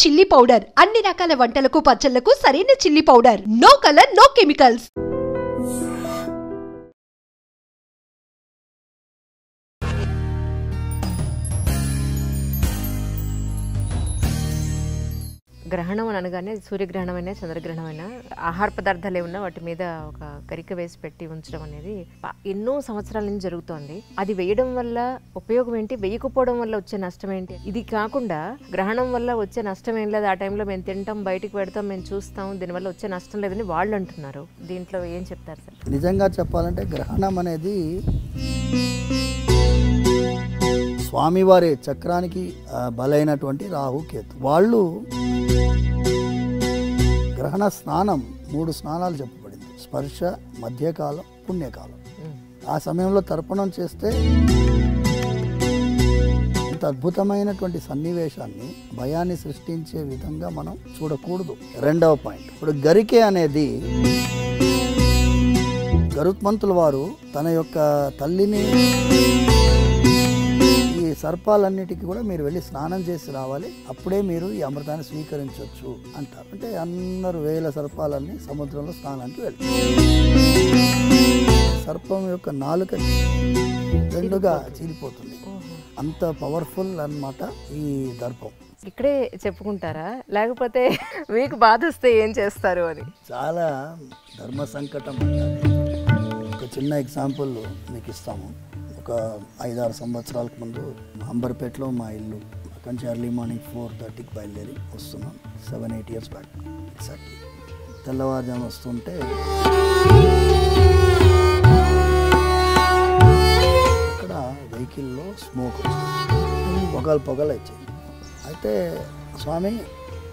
Chilli powder అన్ని రకాల వంటలకు పచ్చళ్లకు సరైన chilli powder. No colour no chemicals. గ్రహణం అని అనగానే సూర్యగ్రహణమైనా చంద్రగ్రహణమైనా ఆహార పదార్థాలు ఏమన్నా వాటి మీద ఒక గరిక వేసి పెట్టి ఉంచడం అనేది ఎన్నో సంవత్సరాల నుంచి జరుగుతోంది. అది వేయడం వల్ల ఉపయోగం ఏంటి, వేయకపోవడం వల్ల వచ్చే నష్టం ఏంటి? ఇది కాకుండా గ్రహణం వల్ల వచ్చే నష్టం ఏం లేదు, ఆ టైంలో మేము తింటాం, బయటికి పెడతాం, మేము చూస్తాం, దీనివల్ల వచ్చే నష్టం లేదని వాళ్ళు అంటున్నారు. దీంట్లో ఏం చెప్తారు సార్? నిజంగా చెప్పాలంటే గ్రహణం అనేది స్వామివారి చక్రానికి బలైనటువంటి రాహుకేతు. వాళ్ళు గ్రహణ స్నానం 3 స్నానాలు చెప్పబడింది: స్పర్శ, మధ్యకాలం, పుణ్యకాలం. ఆ సమయంలో తర్పణం చేస్తే ఇంత అద్భుతమైనటువంటి సన్నివేశాన్ని, భయాన్ని సృష్టించే విధంగా మనం చూడకూడదు. రెండవ పాయింట్, ఇప్పుడు గరికే అనేది గరుత్మంతుల వారు తన యొక్క తల్లిని సర్పాలన్నిటికీ కూడా మీరు వెళ్ళి స్నానం చేసి రావాలి, అప్పుడే మీరు ఈ అమృతాన్ని స్వీకరించవచ్చు అంటారు. అంటే అందరూ వేల సర్పాలన్నీ సముద్రంలో స్నానానికి వెళ్తారు. సర్పం యొక్క నాలుక రెండుగా చీలిపోతుంది. అంత పవర్ఫుల్ అన్నమాట ఈ దర్పం. ఇక్కడే చెప్పుకుంటారా, లేకపోతే మీకు బాధ వస్తే ఏం చేస్తారు అని? చాలా ధర్మ సంకటం. ఒక చిన్న ఎగ్జాంపుల్ మీకు ఇస్తాము. ఒక 5-6 సంవత్సరాలకు ముందు అంబర్పేటలో మా ఇల్లు. అక్కడి నుంచి ఎర్లీ మార్నింగ్ 4:30కి బయలుదేరి వస్తున్నాం. 7-8 years బ్యాక్ ఎగ్జాక్ట్లీ. తెల్లవారుజాము వస్తుంటే అక్కడ వెహికల్లో స్మోక్ పొగలు వచ్చాయి. అయితే స్వామి,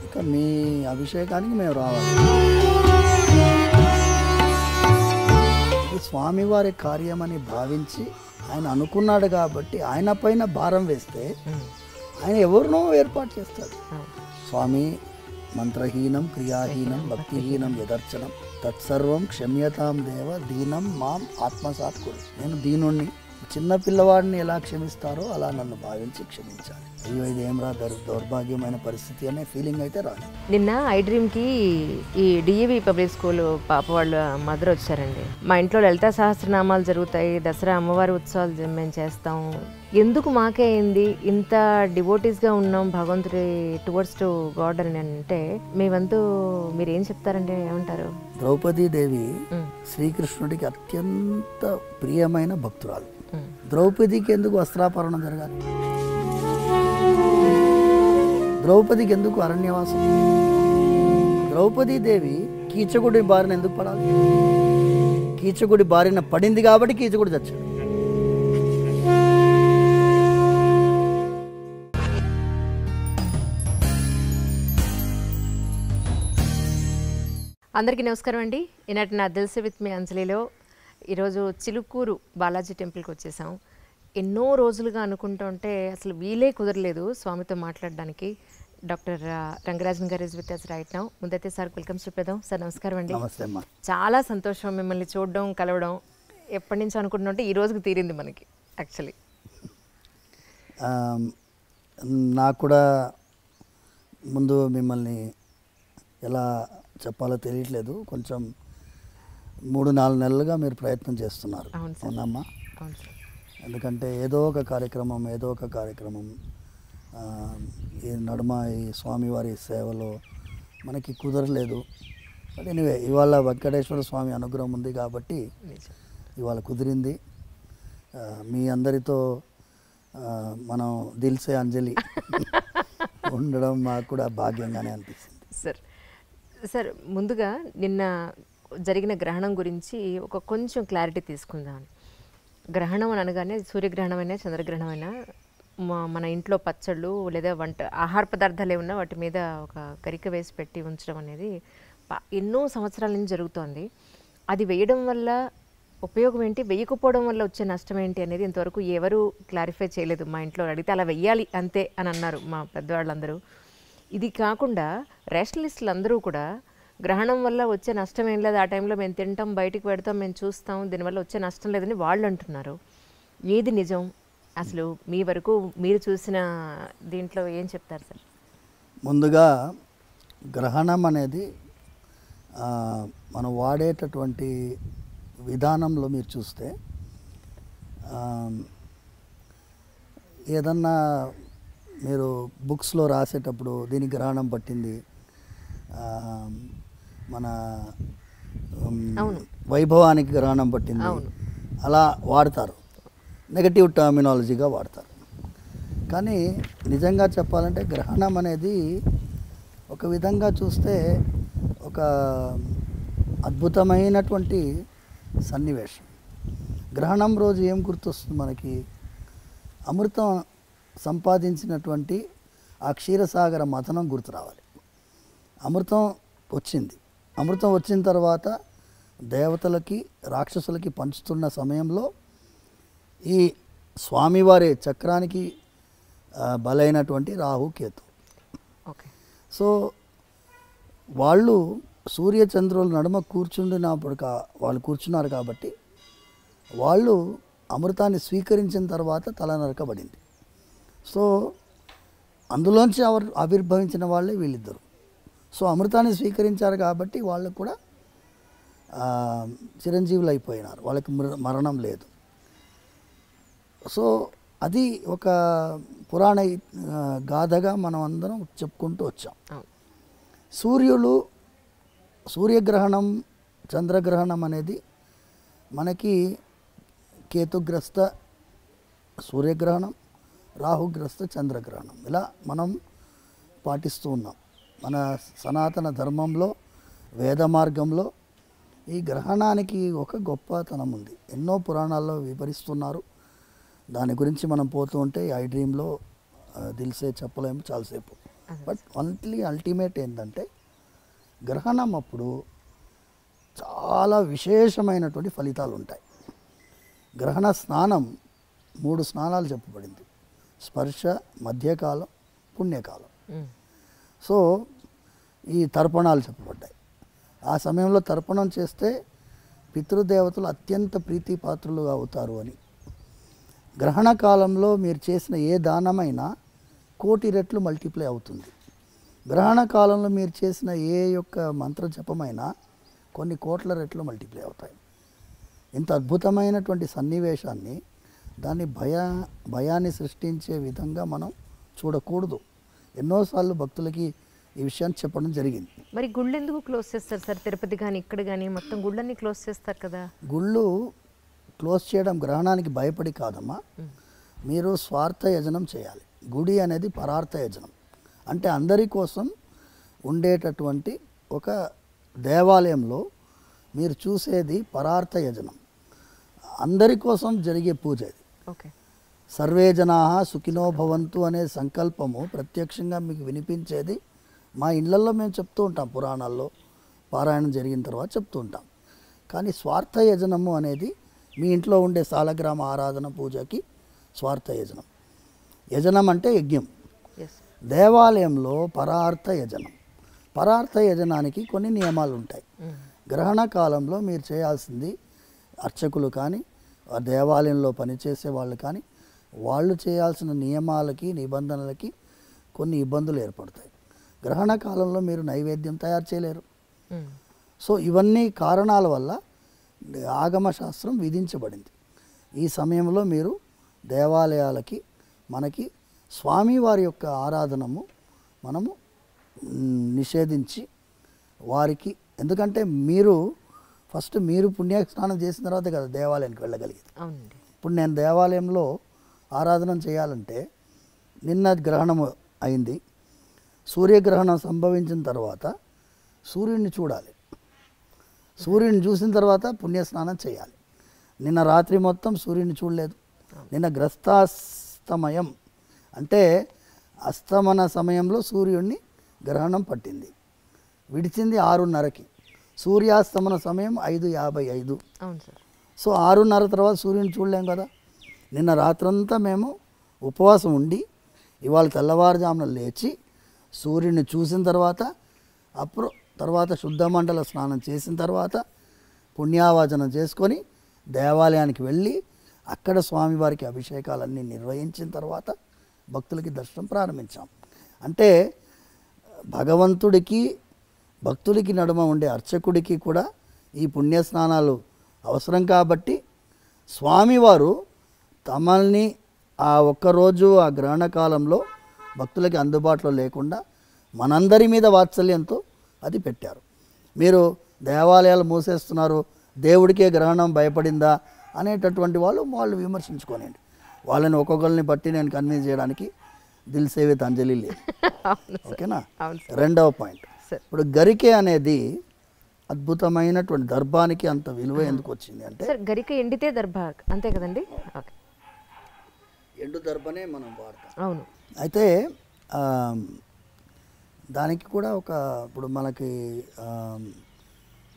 ఇక మీ అభిషేకానికి మేము రావాలి, ఇది స్వామివారి కార్యమని భావించి ఆయన అనుకున్నాడు కాబట్టి ఆయన పైన భారం వేస్తే ఆయన ఎవరినో ఏర్పాటు చేస్తాడు. స్వామి, మంత్రహీనం క్రియాహీనం భక్తిహీనం యదర్చనం తత్సర్వం క్షమ్యతాం దేవ దీనం మాం ఆత్మసాత్ కురు. నేను దీనుణ్ణి, చిన్న పిల్లవాడిని ఎలా క్షమిస్తారో అలా నన్ను భావించి క్షమించాలి. అయ్యో ఇది ఏమరా దౌర్భాగ్యమైన పరిస్థితి అనే ఫీలింగ్ అయితే రాదు. నిన్న ఐడ్రీమ్కి ఈ డిఏవి పబ్లిక్ స్కూల్ పాప వాళ్ళ మదర్ వచ్చారండి. మా ఇంట్లో లలితా సహస్రనామాలు జరుగుతాయి, దసరా అమ్మవారి ఉత్సవాలు మేము చేస్తాం, ఎందుకు మాకే అయింది, ఇంత డివోటీస్గా ఉన్నాం భగవంతుడి టువర్డ్స్ టు గాడ్ అని అంటే మీ వంతు మీరు ఏం చెప్తారండి? ఏమంటారు? ద్రౌపదీదేవి శ్రీకృష్ణుడికి అత్యంత ప్రియమైన భక్తురాలు. ద్రౌపదికి ఎందుకు వస్త్రాపరణం జరగాలి? ద్రౌపదికి ఎందుకు అరణ్యవాసం? ద్రౌపదీదేవి కీచకుడి బారిన ఎందుకు పడాలి? కీచకుడి బారిన పడింది కాబట్టి కీచకుడు చచ్చాడు. అందరికీ నమస్కారం అండి. ఈనాటి నా తెలుసు విత్ మీ అంజలిలో ఈరోజు చిలుకూరు బాలాజీ టెంపుల్కి వచ్చేసాం. ఎన్నో రోజులుగా అనుకుంటూ ఉంటే అసలు వీలే కుదరలేదు స్వామితో మాట్లాడడానికి. డాక్టర్ రంగరాజన్ గారు is with us right now. ముందైతే సార్ వెల్కమ్ చెప్పేద్దాం. సార్ నమస్కారం అండి. చాలా సంతోషం మిమ్మల్ని చూడడం, కలవడం. ఎప్పటి నుంచి అనుకుంటుంటే ఈ రోజుకి తీరింది మనకి. యాక్చువల్లీ నాకు కూడా ముందు మిమ్మల్ని ఎలా చెప్పాలో తెలియట్లేదు. కొంచెం 3-4 నెలలుగా మీరు ప్రయత్నం చేస్తున్నారు. అవునమ్మా? ఎందుకంటే ఏదో ఒక కార్యక్రమం ఈ నడుమ ఈ స్వామివారి సేవలో మనకి కుదరలేదు. బట్ ఎనీవే, ఇవాళ వెంకటేశ్వర స్వామి అనుగ్రహం ఉంది కాబట్టి ఇవాళ కుదిరింది. మీ అందరితో మనం దిల్సే అంజలి ఉండడం మాకు కూడా భాగ్యంగానే అనిపిస్తుంది. సార్ ముందుగా నిన్న జరిగిన గ్రహణం గురించి కొంచెం క్లారిటీ తీసుకుందాం. గ్రహణం అని అనగానే సూర్యగ్రహణమైనా చంద్రగ్రహణమైనా మన ఇంట్లో పచ్చళ్ళు లేదా ఆహార పదార్థాలు ఏమన్నా వాటి మీద ఒక గరిక వేసి పెట్టి ఉంచడం అనేది ఎన్నో సంవత్సరాల నుంచి జరుగుతోంది. అది వేయడం వల్ల ఉపయోగం ఏంటి, వేయకపోవడం వల్ల వచ్చే నష్టం ఏంటి అనేది ఇంతవరకు ఎవరు క్లారిఫై చేయలేదు. మా ఇంట్లో అడిగితే అలా వెయ్యాలి అంతే అని అన్నారు మా పెద్దవాళ్ళందరూ. ఇది కాకుండా రేషనలిస్టులు అందరూ కూడా గ్రహణం వల్ల వచ్చే నష్టం ఏం లేదు, ఆ టైంలో మేము తింటాం, బయటికి పెడతాం, మేము చూస్తాం, దీనివల్ల వచ్చే నష్టం లేదని వాళ్ళు అంటున్నారు. ఏది నిజం? అసలు మీ వరకు మీరు చూసిన దీంట్లో ఏం చెప్తారు సార్? ముందుగా గ్రహణం అనేది మనం వాడేటటువంటి విధానంలో మీరు చూస్తే ఏదన్నా మీరు బుక్స్లో రాసేటప్పుడు దీనికి గ్రహణం పట్టింది, మన వైభవానికి గ్రహణం పట్టింది అలా వాడతారు, నెగటివ్ టర్మినాలజీగా వాడతారు. కానీ నిజంగా చెప్పాలంటే గ్రహణం అనేది ఒక విధంగా చూస్తే ఒక అద్భుతమైనటువంటి సన్నివేశం. గ్రహణం రోజు ఏం గుర్తొస్తుంది మనకి? అమృతం సంపాదించినటువంటి ఆ క్షీరసాగర మథనం గుర్తు రావాలి. అమృతం వచ్చింది. అమృతం వచ్చిన తర్వాత దేవతలకి రాక్షసులకి పంచుతున్న సమయంలో ఈ స్వామివారి చక్రానికి బలైనటువంటి రాహుకేతు. సో వాళ్ళు సూర్యచంద్రుల నడుమ కూర్చుండినప్పుడు వాళ్ళు కూర్చున్నారు కాబట్టి వాళ్ళు అమృతాన్ని స్వీకరించిన తర్వాత తల నరకబడింది. సో అందులోంచి ఆవిర్భవించిన వాళ్ళే వీళ్ళిద్దరు. సో అమృతాన్ని స్వీకరించారు కాబట్టి వాళ్ళకు కూడా చిరంజీవులు అయిపోయినారు, వాళ్ళకి మరణం లేదు. సో అది ఒక పురాణ గాథగా మనం అందరం చెప్పుకుంటూ వచ్చాం. సూర్యగ్రహణం చంద్రగ్రహణం అనేది మనకి కేతుగ్రస్త సూర్యగ్రహణం, రాహుగ్రస్త చంద్రగ్రహణం ఇలా మనం పాటిస్తూ ఉన్నాం. మన సనాతన ధర్మంలో వేద మార్గంలో ఈ గ్రహణానికి ఒక గొప్పతనం ఉంది. ఎన్నో పురాణాల్లో వివరిస్తున్నారు. దాని గురించి మనం పోతూ ఉంటే ఐ డ్రీమ్లో దిల్సే చెప్పలేము చాలాసేపు. బట్ ఓన్లీ అల్టిమేట్ ఏంటంటే గ్రహణం అప్పుడు చాలా విశేషమైనటువంటి ఫలితాలు ఉంటాయి. గ్రహణ స్నానం 3 స్నానాలు చెప్పబడింది: స్పర్శ, మధ్యకాలం, పుణ్యకాలం. సో ఈ తర్పణాలు చెప్పబడ్డాయి. ఆ సమయంలో తర్పణం చేస్తే పితృదేవతలు అత్యంత ప్రీతిపాత్రులుగా అవుతారు అని. గ్రహణ కాలంలో మీరు చేసిన ఏ దానమైనా 1,000,000 రెట్లు మల్టిప్లై అవుతుంది. గ్రహణ కాలంలో మీరు చేసిన ఏ యొక్క మంత్ర జపమైనా కొన్ని కోట్ల రెట్లు మల్టిప్లై అవుతాయి. ఇంత అద్భుతమైనటువంటి సన్నివేశాన్ని దాన్ని భయాన్ని సృష్టించే విధంగా మనం చూడకూడదు. ఎన్నోసార్లు భక్తులకి ఈ విషయాన్ని చెప్పడం జరిగింది. మరి గుళ్ళు ఎందుకు క్లోజ్ చేస్తారు సార్? తిరుపతి కానీ ఇక్కడ కానీ మొత్తం గుళ్ళన్నీ క్లోజ్ చేస్తారు కదా. గుళ్ళు క్లోజ్ చేయడం గ్రహణానికి భయపడి కాదమ్మా. మీరు స్వార్థ యజనం చేయాలి. గుడి అనేది పరార్థ యజనం, అంటే అందరి కోసం ఉండేటటువంటి ఒక దేవాలయంలో మీరు చూసేది పరార్థ యజనం, అందరి కోసం జరిగే పూజ ఇది. సర్వే జనాః సుఖినో భవంతు అనే సంకల్పము ప్రత్యక్షంగా మీకు వినిపించేది మా ఇళ్లలో మేము చెప్తూ ఉంటాం. పురాణాల్లో పారాయణం జరిగిన తర్వాత చెప్తూ ఉంటాం. కానీ స్వార్థ యజనము అనేది మీ ఇంట్లో ఉండే సాలగ్రామ ఆరాధన పూజకి స్వార్థ యజనం. యజనం అంటే యజ్ఞం. దేవాలయంలో పరార్థ యజనం. పరార్థ యజనానికి కొన్ని నియమాలు ఉంటాయి. గ్రహణ కాలంలో మీరు చేయాల్సింది అర్చకులు కానీ దేవాలయంలో పనిచేసే వాళ్ళు కానీ వాళ్ళు చేయాల్సిన నియమాలకి నిబంధనలకి కొన్ని ఇబ్బందులు ఏర్పడతాయి. గ్రహణ కాలంలో మీరు నైవేద్యం తయారు చేయలేరు. సో ఇవన్నీ కారణాల వల్ల ఆగమశాస్త్రం విధించబడింది. ఈ సమయంలో మీరు దేవాలయాలకి మనకి స్వామివారి యొక్క ఆరాధనము మనము నిషేధించి వారికి, ఎందుకంటే మీరు ఫస్ట్ మీరు పుణ్యస్నానం చేసిన తర్వాత కదా దేవాలయానికి వెళ్ళగలిగేది. ఇప్పుడు నేను దేవాలయంలో ఆరాధన చేయాలంటే నిన్న గ్రహణం అయింది, సూర్యగ్రహణం సంభవించిన తర్వాత సూర్యుడిని చూడాలి. సూర్యుడిని చూసిన తర్వాత పుణ్యస్నానం చేయాలి. నిన్న రాత్రి మొత్తం సూర్యుడిని చూడలేదు. నిన్న గ్రస్తాస్తమయం అంటే అస్తమన సమయంలో సూర్యుడిని గ్రహణం పట్టింది, విడిచింది 6:30కి. సూర్యాస్తమన సమయం 5:55. సో 6:30 తర్వాత సూర్యుని చూడలేం కదా. నిన్న రాత్రంతా మేము ఉపవాసం ఉండి ఇవాళ తెల్లవారుజామున లేచి సూర్యుడిని చూసిన తర్వాత తర్వాత శుద్ధమండల స్నానం చేసిన తర్వాత పుణ్యావాచనం చేసుకొని దేవాలయానికి వెళ్ళి అక్కడ స్వామివారికి అభిషేకాలన్నీ నిర్వహించిన తర్వాత భక్తులకి దర్శనం ప్రారంభించాం. అంటే భగవంతుడికి భక్తుడికి నడుమ ఉండే అర్చకుడికి కూడా ఈ పుణ్యస్నానాలు అవసరం కాబట్టి స్వామివారు తమల్ని ఆ ఒక్కరోజు ఆ గ్రహణ కాలంలో భక్తులకి అందుబాటులో లేకుండా మనందరి మీద వాత్సల్యంతో అది పెట్టారు. మీరు దేవాలయాలు మూసేస్తున్నారు, దేవుడికే గ్రహణం భయపడిందా అనేటటువంటి వాళ్ళు విమర్శించుకోనండి. వాళ్ళని ఒక్కొక్కరిని బట్టి నేను కన్విన్స్ చేయడానికి దిల్ సేవిత్ అంజలి లేదు. ఓకేనా. రెండవ పాయింట్, ఇప్పుడు గరికె అనేది అద్భుతమైనటువంటి దర్భానికి అంత విలువ ఎందుకు వచ్చింది అంటే గరిక ఎండితే దర్భ అంతే కదండి. ఎండు దర్భనే మనం వాడతాం. అవును. అయితే దానికి కూడా ఇప్పుడు మనకి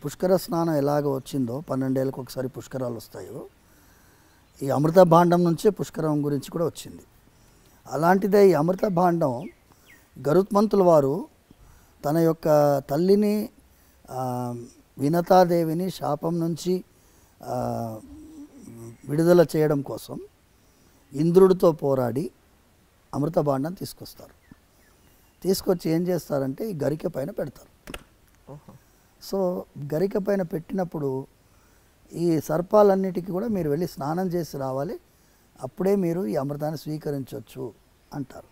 పుష్కర స్నానం ఎలాగ వచ్చిందో 12 ఏళ్ళకి ఒకసారి పుష్కరాలు వస్తాయో, ఈ అమృత భాండం నుంచే పుష్కరం గురించి కూడా వచ్చింది. అలాంటిదే ఈ అమృత భాండం గరుత్మంతుల వారు తన యొక్క తల్లిని వినతాదేవిని శాపం నుంచి విడుదల చేయడం కోసం ఇంద్రుడితో పోరాడి అమృత భాండం తీసుకొస్తారు. తీసుకొచ్చి ఏం చేస్తారంటే ఈ గరిక పైన పెడతారు. సో గరిక పైన పెట్టినప్పుడు ఈ సర్పాలన్నిటికీ కూడా మీరు వెళ్ళి స్నానం చేసి రావాలి, అప్పుడే మీరు ఈ అమృతాన్ని స్వీకరించవచ్చు అంటారు.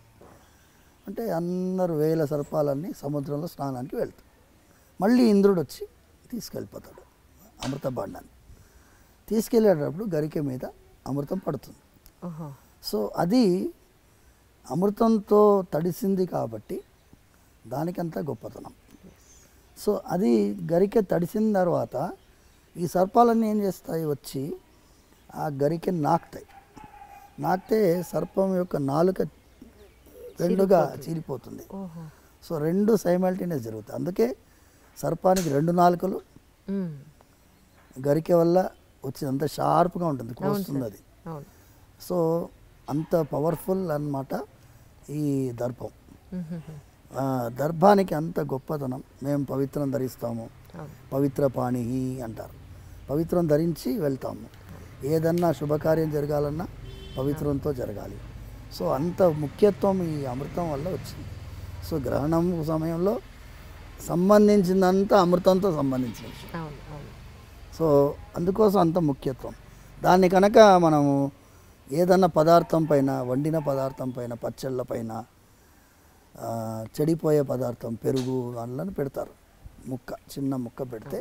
అంటే అందరూ వేల సర్పాలన్నీ సముద్రంలో స్నానానికి వెళ్తారు. మళ్ళీ ఇంద్రుడు వచ్చి తీసుకెళ్ళిపోతాడు అమృత భాండాన్ని. తీసుకెళ్ళేటప్పుడు గరిక మీద అమృతం పడుతుంది. సో అది అమృతంతో తడిసింది కాబట్టి దానికంతా గొప్పతనం. సో అది గరిక తడిసిన తర్వాత ఈ సర్పాలన్నీ ఏం చేస్తాయి, వచ్చి ఆ గరికెని నాకితే సర్పం యొక్క నాలుక రెండుగా చీలిపోతుంది. సో రెండు సైమల్టేనియస్ జరుగుతాయి. అందుకే సర్పానికి 2 నాలుకలు, గరికె వల్ల వచ్చి అంత షార్ప్గా ఉంటుంది, కోస్తుంది అది. సో అంత పవర్ఫుల్ అన్నమాట ఈ దర్భం. దర్భానికి అంత గొప్పతనం. మేము పవిత్రం ధరిస్తాము, పవిత్ర పాణి అంటారు. పవిత్రం ధరించి వెళ్తాము. ఏదన్నా శుభకార్యం జరగాలన్నా పవిత్రంతో జరగాలి. సో అంత ముఖ్యత్వం ఈ అమృతం వల్ల వచ్చింది. సో గ్రహణం సమయంలో సంబంధించిందంతా అమృతంతో సంబంధించిన విషయం. సో అందుకోసం అంత ముఖ్యత్వం. దాన్ని కనుక మనము ఏదన్నా పదార్థం పైన, వండిన పదార్థం పైన, పచ్చళ్ళ పైన, చెడిపోయే పదార్థం పెరుగు అందులో పెడతారు, చిన్న ముక్క పెడితే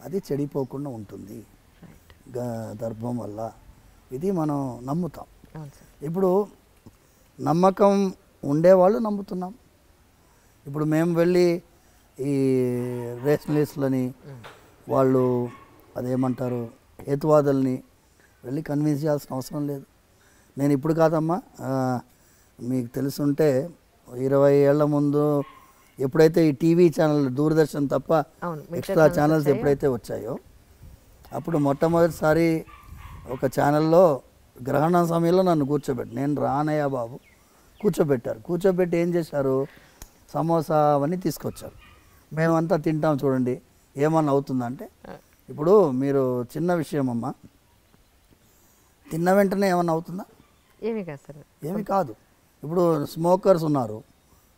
అది చెడిపోకుండా ఉంటుంది దర్భం వల్ల. ఇది మనం నమ్ముతాం. ఇప్పుడు నమ్మకం ఉండేవాళ్ళు నమ్ముతున్నాం. ఇప్పుడు మేము వెళ్ళి ఈ రేషనలిస్టులని, వాళ్ళు అదేమంటారు హేతువాదుల్ని వెళ్ళి కన్విన్స్ చేయాల్సిన అవసరం లేదు. నేను ఇప్పుడు కాదమ్మా, మీకు తెలుసుంటే 20 ఏళ్ల ముందు ఎప్పుడైతే ఈ టీవీ ఛానల్ దూరదర్శన్ తప్ప ఎక్స్ట్రా ఛానల్స్ ఎప్పుడైతే వచ్చాయో అప్పుడు మొట్టమొదటిసారి ఒక ఛానల్లో గ్రహణం సమయంలో నన్ను నేను రానయ్య బాబు కూర్చోబెట్టి ఏం చేశారు, సమోసా అవన్నీ తీసుకొచ్చారు. మేమంతా తింటాం చూడండి ఏమన్నా అవుతుందంటే, ఇప్పుడు మీరు చిన్న విషయం అమ్మా, తిన్న వెంటనే ఏమన్నా అవుతుందా? ఏమీ కాదు. ఇప్పుడు స్మోకర్స్ ఉన్నారు,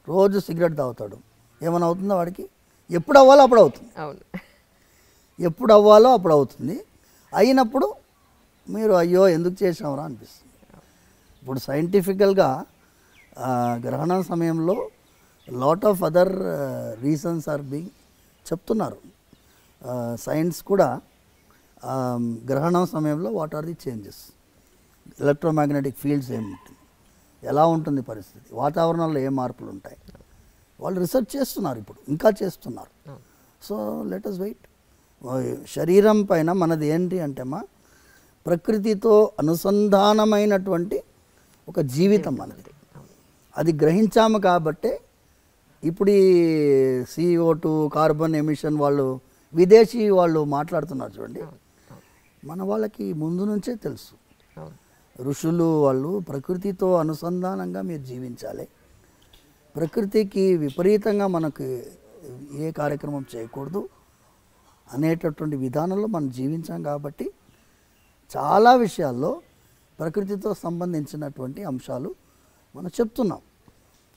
రోజు సిగరెట్ తాగుతాడు, ఏమైనా అవుతుందా వాడికి? ఎప్పుడు అవ్వాలో అప్పుడు అవుతుంది. ఎప్పుడు అవ్వాలో అప్పుడు అవుతుంది. అయినప్పుడు మీరు అయ్యో ఎందుకు చేసామరా అనిపిస్తుంది. ఇప్పుడు సైంటిఫికల్గా గ్రహణం సమయంలో lot of other reasons are being చెప్తున్నారు. సైన్స్ కూడా గ్రహణం సమయంలో what are the changes, electromagnetic fields ఏముంటుంది, ఎలా ఉంటుంది పరిస్థితి, వాతావరణంలో ఏ మార్పులు ఉంటాయి, వాళ్ళు రీసెర్చ్ చేస్తున్నారు, ఇప్పుడు ఇంకా చేస్తున్నారు. So let us wait. శరీరం పైన మనది ఏంటి అంటే ప్రకృతితో అనుసంధానమైనటువంటి ఒక జీవితం మనది. అది గ్రహించాము కాబట్టే ఇప్పుడు ఈ CO2 కార్బన్ ఎమిషన్ వాళ్ళు విదేశీ వాళ్ళు మాట్లాడుతున్నారు చూడండి. మన వాళ్ళకి ముందు నుంచే తెలుసు. ఋషులు వాళ్ళు ప్రకృతితో అనుసంధానంగా మీరు జీవించాలి, ప్రకృతికి విపరీతంగా మనకు ఏ కార్యక్రమం చేయకూడదు అనేటటువంటి విధానంలో మనం జీవించాం కాబట్టి చాలా విషయాల్లో ప్రకృతితో సంబంధించినటువంటి అంశాలు మనం చెప్తున్నాం.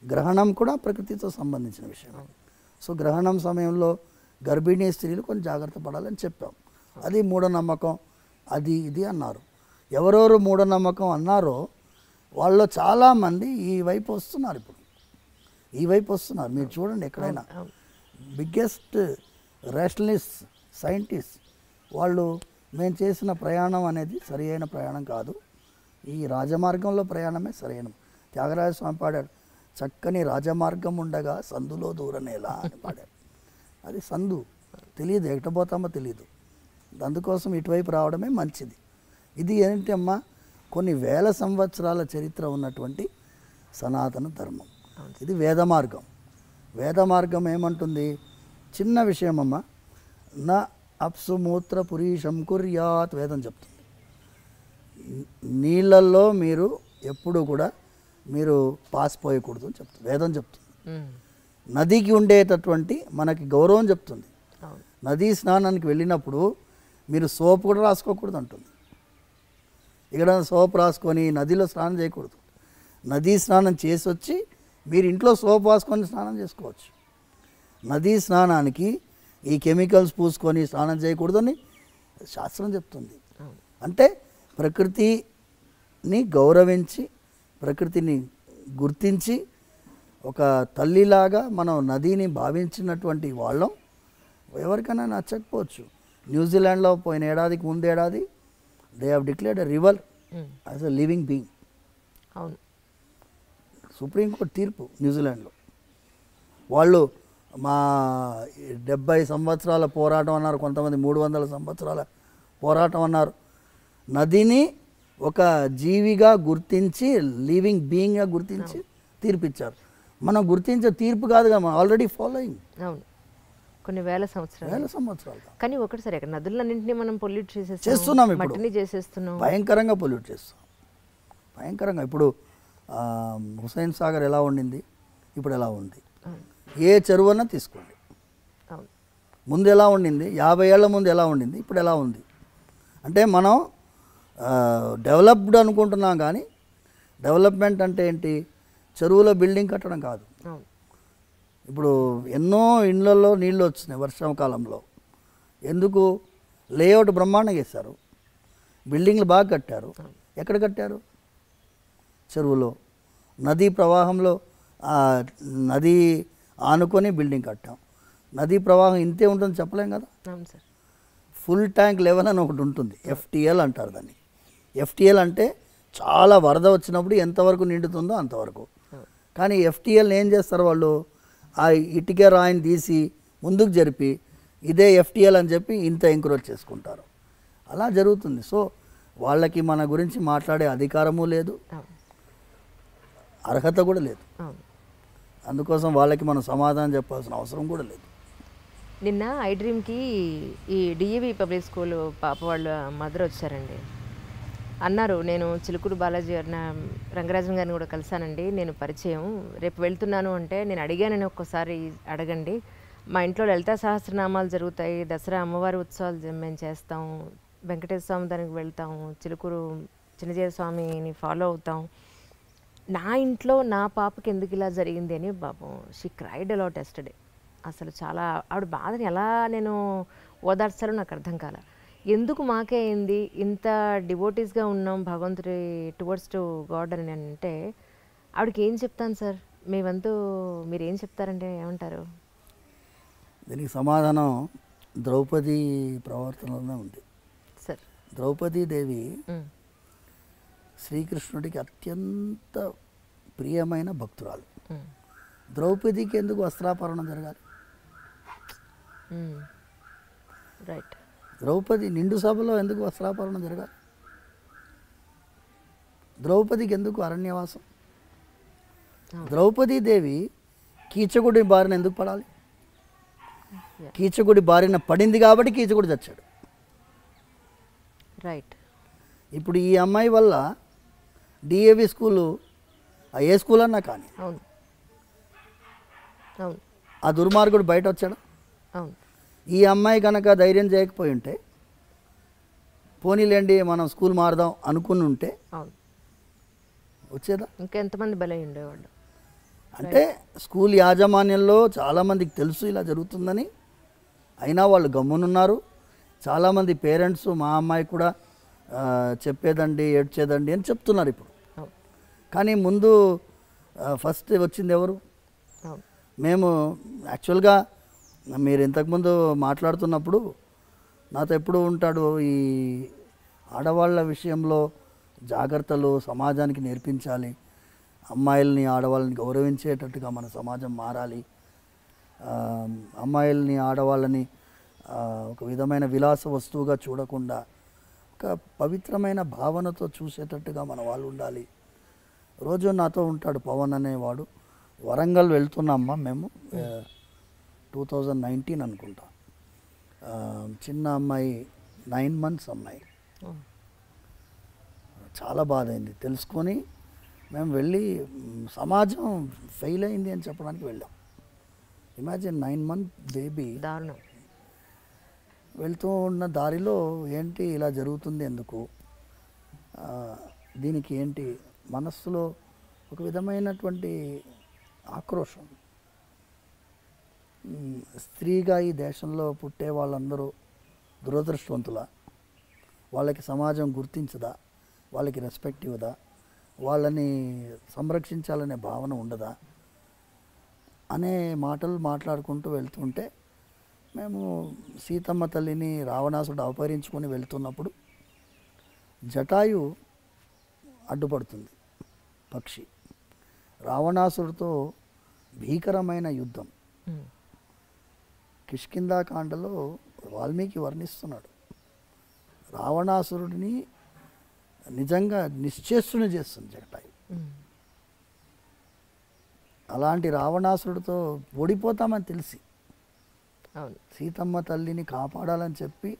గ్రహణం కూడా ప్రకృతితో సంబంధించిన విషయం. సో గ్రహణం సమయంలో గర్భిణీ స్త్రీలు కొంచెం జాగ్రత్త పడాలని చెప్పాం. అది మూఢనమ్మకం, అది ఇది అన్నారు. ఎవరెవరు మూఢనమ్మకం అన్నారో వాళ్ళు చాలామంది ఈ వైపు వస్తున్నారు. ఇప్పుడు ఈ వైపు వస్తున్నారు. మీరు చూడండి ఎక్కడైనా బిగ్గెస్ట్ రేషనలిస్ట్ సైంటిస్ట్ వాళ్ళు మేము చేసిన ప్రయాణం అనేది సరి అయిన ప్రయాణం కాదు, ఈ రాజమార్గంలో ప్రయాణమే సరైన. త్యాగరాజ స్వామి పాడాడు, చక్కని రాజమార్గం ఉండగా సందులో దూరనేలా అని పాడాడు. అది సందు తెలియదు, ఎట్టబోతామో తెలియదు. అందుకోసం ఇటువైపు రావడమే మంచిది. ఇది ఏంటి అమ్మా, కొన్ని వేల సంవత్సరాల చరిత్ర ఉన్నటువంటి సనాతన ధర్మం. ఇది వేద మార్గం. వేద మార్గం ఏమంటుంది? చిన్న విషయం అమ్మ, నా అప్సు మూత్ర పురీషం కుర్యాత్ వేదం చెప్తుంది. నీళ్ళల్లో మీరు ఎప్పుడు కూడా మీరు పాసిపోయకూడదు అని చెప్తుంది వేదం చెప్తుంది. నదికి ఉండేటటువంటి మనకి గౌరవం చెప్తుంది. నదీ స్నానానికి వెళ్ళినప్పుడు మీరు సోప్ కూడా రాసుకోకూడదు అంటుంది. ఇక్కడ సోప్ రాసుకొని నదిలో స్నానం చేయకూడదు. నదీ స్నానం చేసి వచ్చి మీరు ఇంట్లో సోప్ రాసుకొని స్నానం చేసుకోవచ్చు. నదీ స్నానానికి ఈ కెమికల్స్ పూసుకొని స్నానం చేయకూడదని శాస్త్రం చెప్తుంది. అంటే ప్రకృతిని గౌరవించి ప్రకృతిని గుర్తించి ఒక తల్లిలాగా మనం నదిని భావించినటువంటి వాళ్ళం. ఎవరికైనా నచ్చకపోవచ్చు. న్యూజిలాండ్లో పోయిన ఏడాదికి ముందేడాది they have declared a river as a living being. అవును, సుప్రీంకోర్టు తీర్పు న్యూజిలాండ్లో. వాళ్ళు మా 70 సంవత్సరాల పోరాటం అన్నారు, కొంతమంది 300 సంవత్సరాల పోరాటం అన్నారు. నదిని ఒక జీవిగా గుర్తించి లివింగ్ బీయింగ్గా గుర్తించి తీర్పిచ్చారు. మనం గుర్తించే తీర్పు కాదు కదా, మనం ఆల్రెడీ ఫాలోయింగ్. అవును, కొన్ని వేల సంవత్సరాలు. కానీ ఒకటి సరే, నదులన్నింటినీ మనం పొల్యూట్ చేస్తున్నాం, మట్టిని చేసేస్తున్నాం, భయంకరంగా పొల్యూట్ చేస్తాం, భయంకరంగా. ఇప్పుడు హుస్సేన్ సాగర్ ఎలా ఉండింది, ఇప్పుడు ఎలా ఉంది? ఏ చెరువు అన్నా తీసుకోండి, ముందు ఎలా ఉండింది, 50 ఏళ్ల ముందు ఎలా ఉండింది, ఇప్పుడు ఎలా ఉంది? అంటే మనం డెవలప్డ్ అనుకుంటున్నాం, కానీ డెవలప్మెంట్ అంటే ఏంటి? చెరువులో బిల్డింగ్ కట్టడం కాదు. ఇప్పుడు ఎన్నో ఇళ్లలో నీళ్ళు వచ్చినాయి వర్షాకాలంలో. ఎందుకు? లేఅవుట్ బ్రహ్మాండంగా వేశారు, బిల్డింగ్లు బాగా కట్టారు. ఎక్కడ కట్టారు? చెరువులో. నదీ ప్రవాహంలో నది ఆనుకొని బిల్డింగ్ కట్టాం. నదీ ప్రవాహం ఇంతే ఉంటుంది చెప్పలేం కదా. ఫుల్ ట్యాంక్ లెవెల్ అని ఒకటి ఉంటుంది, FTL అంటారు దాన్ని. FTL అంటే చాలా వరద వచ్చినప్పుడు ఎంతవరకు నిండుతుందో అంతవరకు. కానీ FTL ఏం చేస్తారు వాళ్ళు? ఆ ఇటుక రాయిని తీసి ముందుకు జరిపి ఇదే FTL అని చెప్పి ఇంత ఎంక్రోచ్ చేసుకుంటారు. అలా జరుగుతుంది. సో వాళ్ళకి మన గురించి మాట్లాడే అధికారము లేదు, అర్హత కూడా లేదు. అందుకోసం వాళ్ళకి మనం సమాధానం చెప్పాల్సిన అవసరం కూడా లేదు. నిన్న ఐడ్రీమ్కి ఈ DAV పబ్లిక్ స్కూల్ పాప వాళ్ళ మదర్ వచ్చారండి. అన్నారు, నేను చిలుకూరు బాలాజీ రంగరాజన్ గారిని కూడా కలిశానండి, నేను పరిచయం, రేపు వెళ్తున్నాను అంటే నేను అడిగానని ఒక్కసారి అడగండి. మా ఇంట్లో లలితా సహస్రనామాలు జరుగుతాయి, దసరా అమ్మవారి ఉత్సవాలు మేము చేస్తాం, వెంకటేశ్వర స్వామి దానికి వెళ్తాం, చిలుకూరు చిన్నజీవ స్వామిని ఫాలో అవుతాం. నా ఇంట్లో నా పాపకి ఎందుకు ఇలా జరిగింది అని పాపం షీ క్రైడ్ అలాట్ ఎస్టర్డే. అసలు చాలా ఆవిడ బాధని ఎలా నేను ఓదార్చాలో నాకు అర్థం కాల. ఎందుకు మాకే అయింది, ఇంత డివోటీస్గా ఉన్నాం భగవంతుడి టువర్డ్స్ టు గాడ్ అని అంటే ఆవిడకి ఏం చెప్తాను సార్? మీ వంతు మీరు ఏం చెప్తారంటే ఏమంటారు? దీనికి సమాధానం ద్రౌపది ప్రవర్తనలోనే ఉంది సార్. ద్రౌపదీదేవి శ్రీకృష్ణుడికి అత్యంత ప్రియమైన భక్తురాలు. ద్రౌపదికి ఎందుకు వస్త్రాపరణం జరగాలి? రైట్. ద్రౌపది నిండు సభలో ఎందుకు వస్త్రాపరణం జరగాలి? ద్రౌపదికి ఎందుకు అరణ్యవాసం? ద్రౌపదీదేవి కీచకుడి బారిన ఎందుకు పడాలి? కీచకుడి బారిన పడింది కాబట్టి కీచకుడు చచ్చాడు. రైట్. ఇప్పుడు ఈ అమ్మాయి వల్ల DAV స్కూలు ఏ స్కూల్ అన్నా కానీ ఆ దుర్మార్గుడు బయట వచ్చాడు. ఈ అమ్మాయి కనుక ధైర్యం చేయకపోయి ఉంటే, పోనీలేండి మనం స్కూల్ మారదాం అనుకుని ఉంటే వచ్చేదా? ఇంకెంతమంది బలై ఉండేవాళ్ళు? అంటే స్కూల్ యాజమాన్యంలో చాలామందికి తెలుసు ఇలా జరుగుతుందని, అయినా వాళ్ళు గమ్మునున్నారు. చాలామంది పేరెంట్స్ మా అమ్మాయి కూడా చెప్పేదండి ఏడ్చేదండి అని చెప్తున్నారు ఇప్పుడు. కానీ ముందు ఫస్ట్ వచ్చింది ఎవరు? మేము యాక్చువల్గా మీరు ఇంతకుముందు మాట్లాడుతున్నప్పుడు నాతో ఎప్పుడు ఉంటాడు ఈ ఆడవాళ్ళ విషయంలో జాగ్రత్తలు సమాజానికి నేర్పించాలి, అమ్మాయిల్ని ఆడవాళ్ళని గౌరవించేటట్టుగా మన సమాజం మారాలి, అమ్మాయిల్ని ఆడవాళ్ళని ఒక విధమైన విలాస వస్తువుగా చూడకుండా ఒక పవిత్రమైన భావనతో చూసేటట్టుగా మన వాళ్ళు ఉండాలి. రోజు నాతో ఉంటాడు పవన్ అనేవాడు. వరంగల్ వెళ్తున్నామ్మా మేము 2019 అనుకుంటా. చిన్న అమ్మాయి 9 months అమ్మాయి. చాలా బాధ అయింది తెలుసుకొని మేము వెళ్ళి సమాజం ఫెయిల్ అయింది అని చెప్పడానికి వెళ్ళాం. Imagine 9 month baby. దారుణం. వెళ్తూ ఉన్న దారిలో ఏంటి ఇలా జరుగుతుంది ఎందుకు, దీనికి ఏంటి మనస్సులో ఒక విధమైనటువంటి ఆక్రోషం. స్త్రీగా ఈ దేశంలో పుట్టే వాళ్ళందరూ దురదృష్టవంతులా, వాళ్ళకి సమాజం గుర్తించదా, వాళ్ళకి రెస్పెక్ట్ ఇవ్వదా, వాళ్ళని సంరక్షించాలనే భావన ఉండదా అనే మాటలు మాట్లాడుకుంటూ వెళ్తుంటే మేము సీతమ్మ తల్లిని రావణాసుడు అపహరించుకొని వెళ్తున్నప్పుడు జటాయు అడ్డుపడుతుంది. పక్షి రావణాసుడితో భీకరమైన యుద్ధం కిష్కింధాకాండలో వాల్మీకి వర్ణిస్తున్నాడు. రావణాసురుడిని నిజంగా నిశ్చేష్టుని చేస్తుంది జటాయు. అలాంటి రావణాసురుడితో ఓడిపోతామని తెలిసి సీతమ్మ తల్లిని కాపాడాలని చెప్పి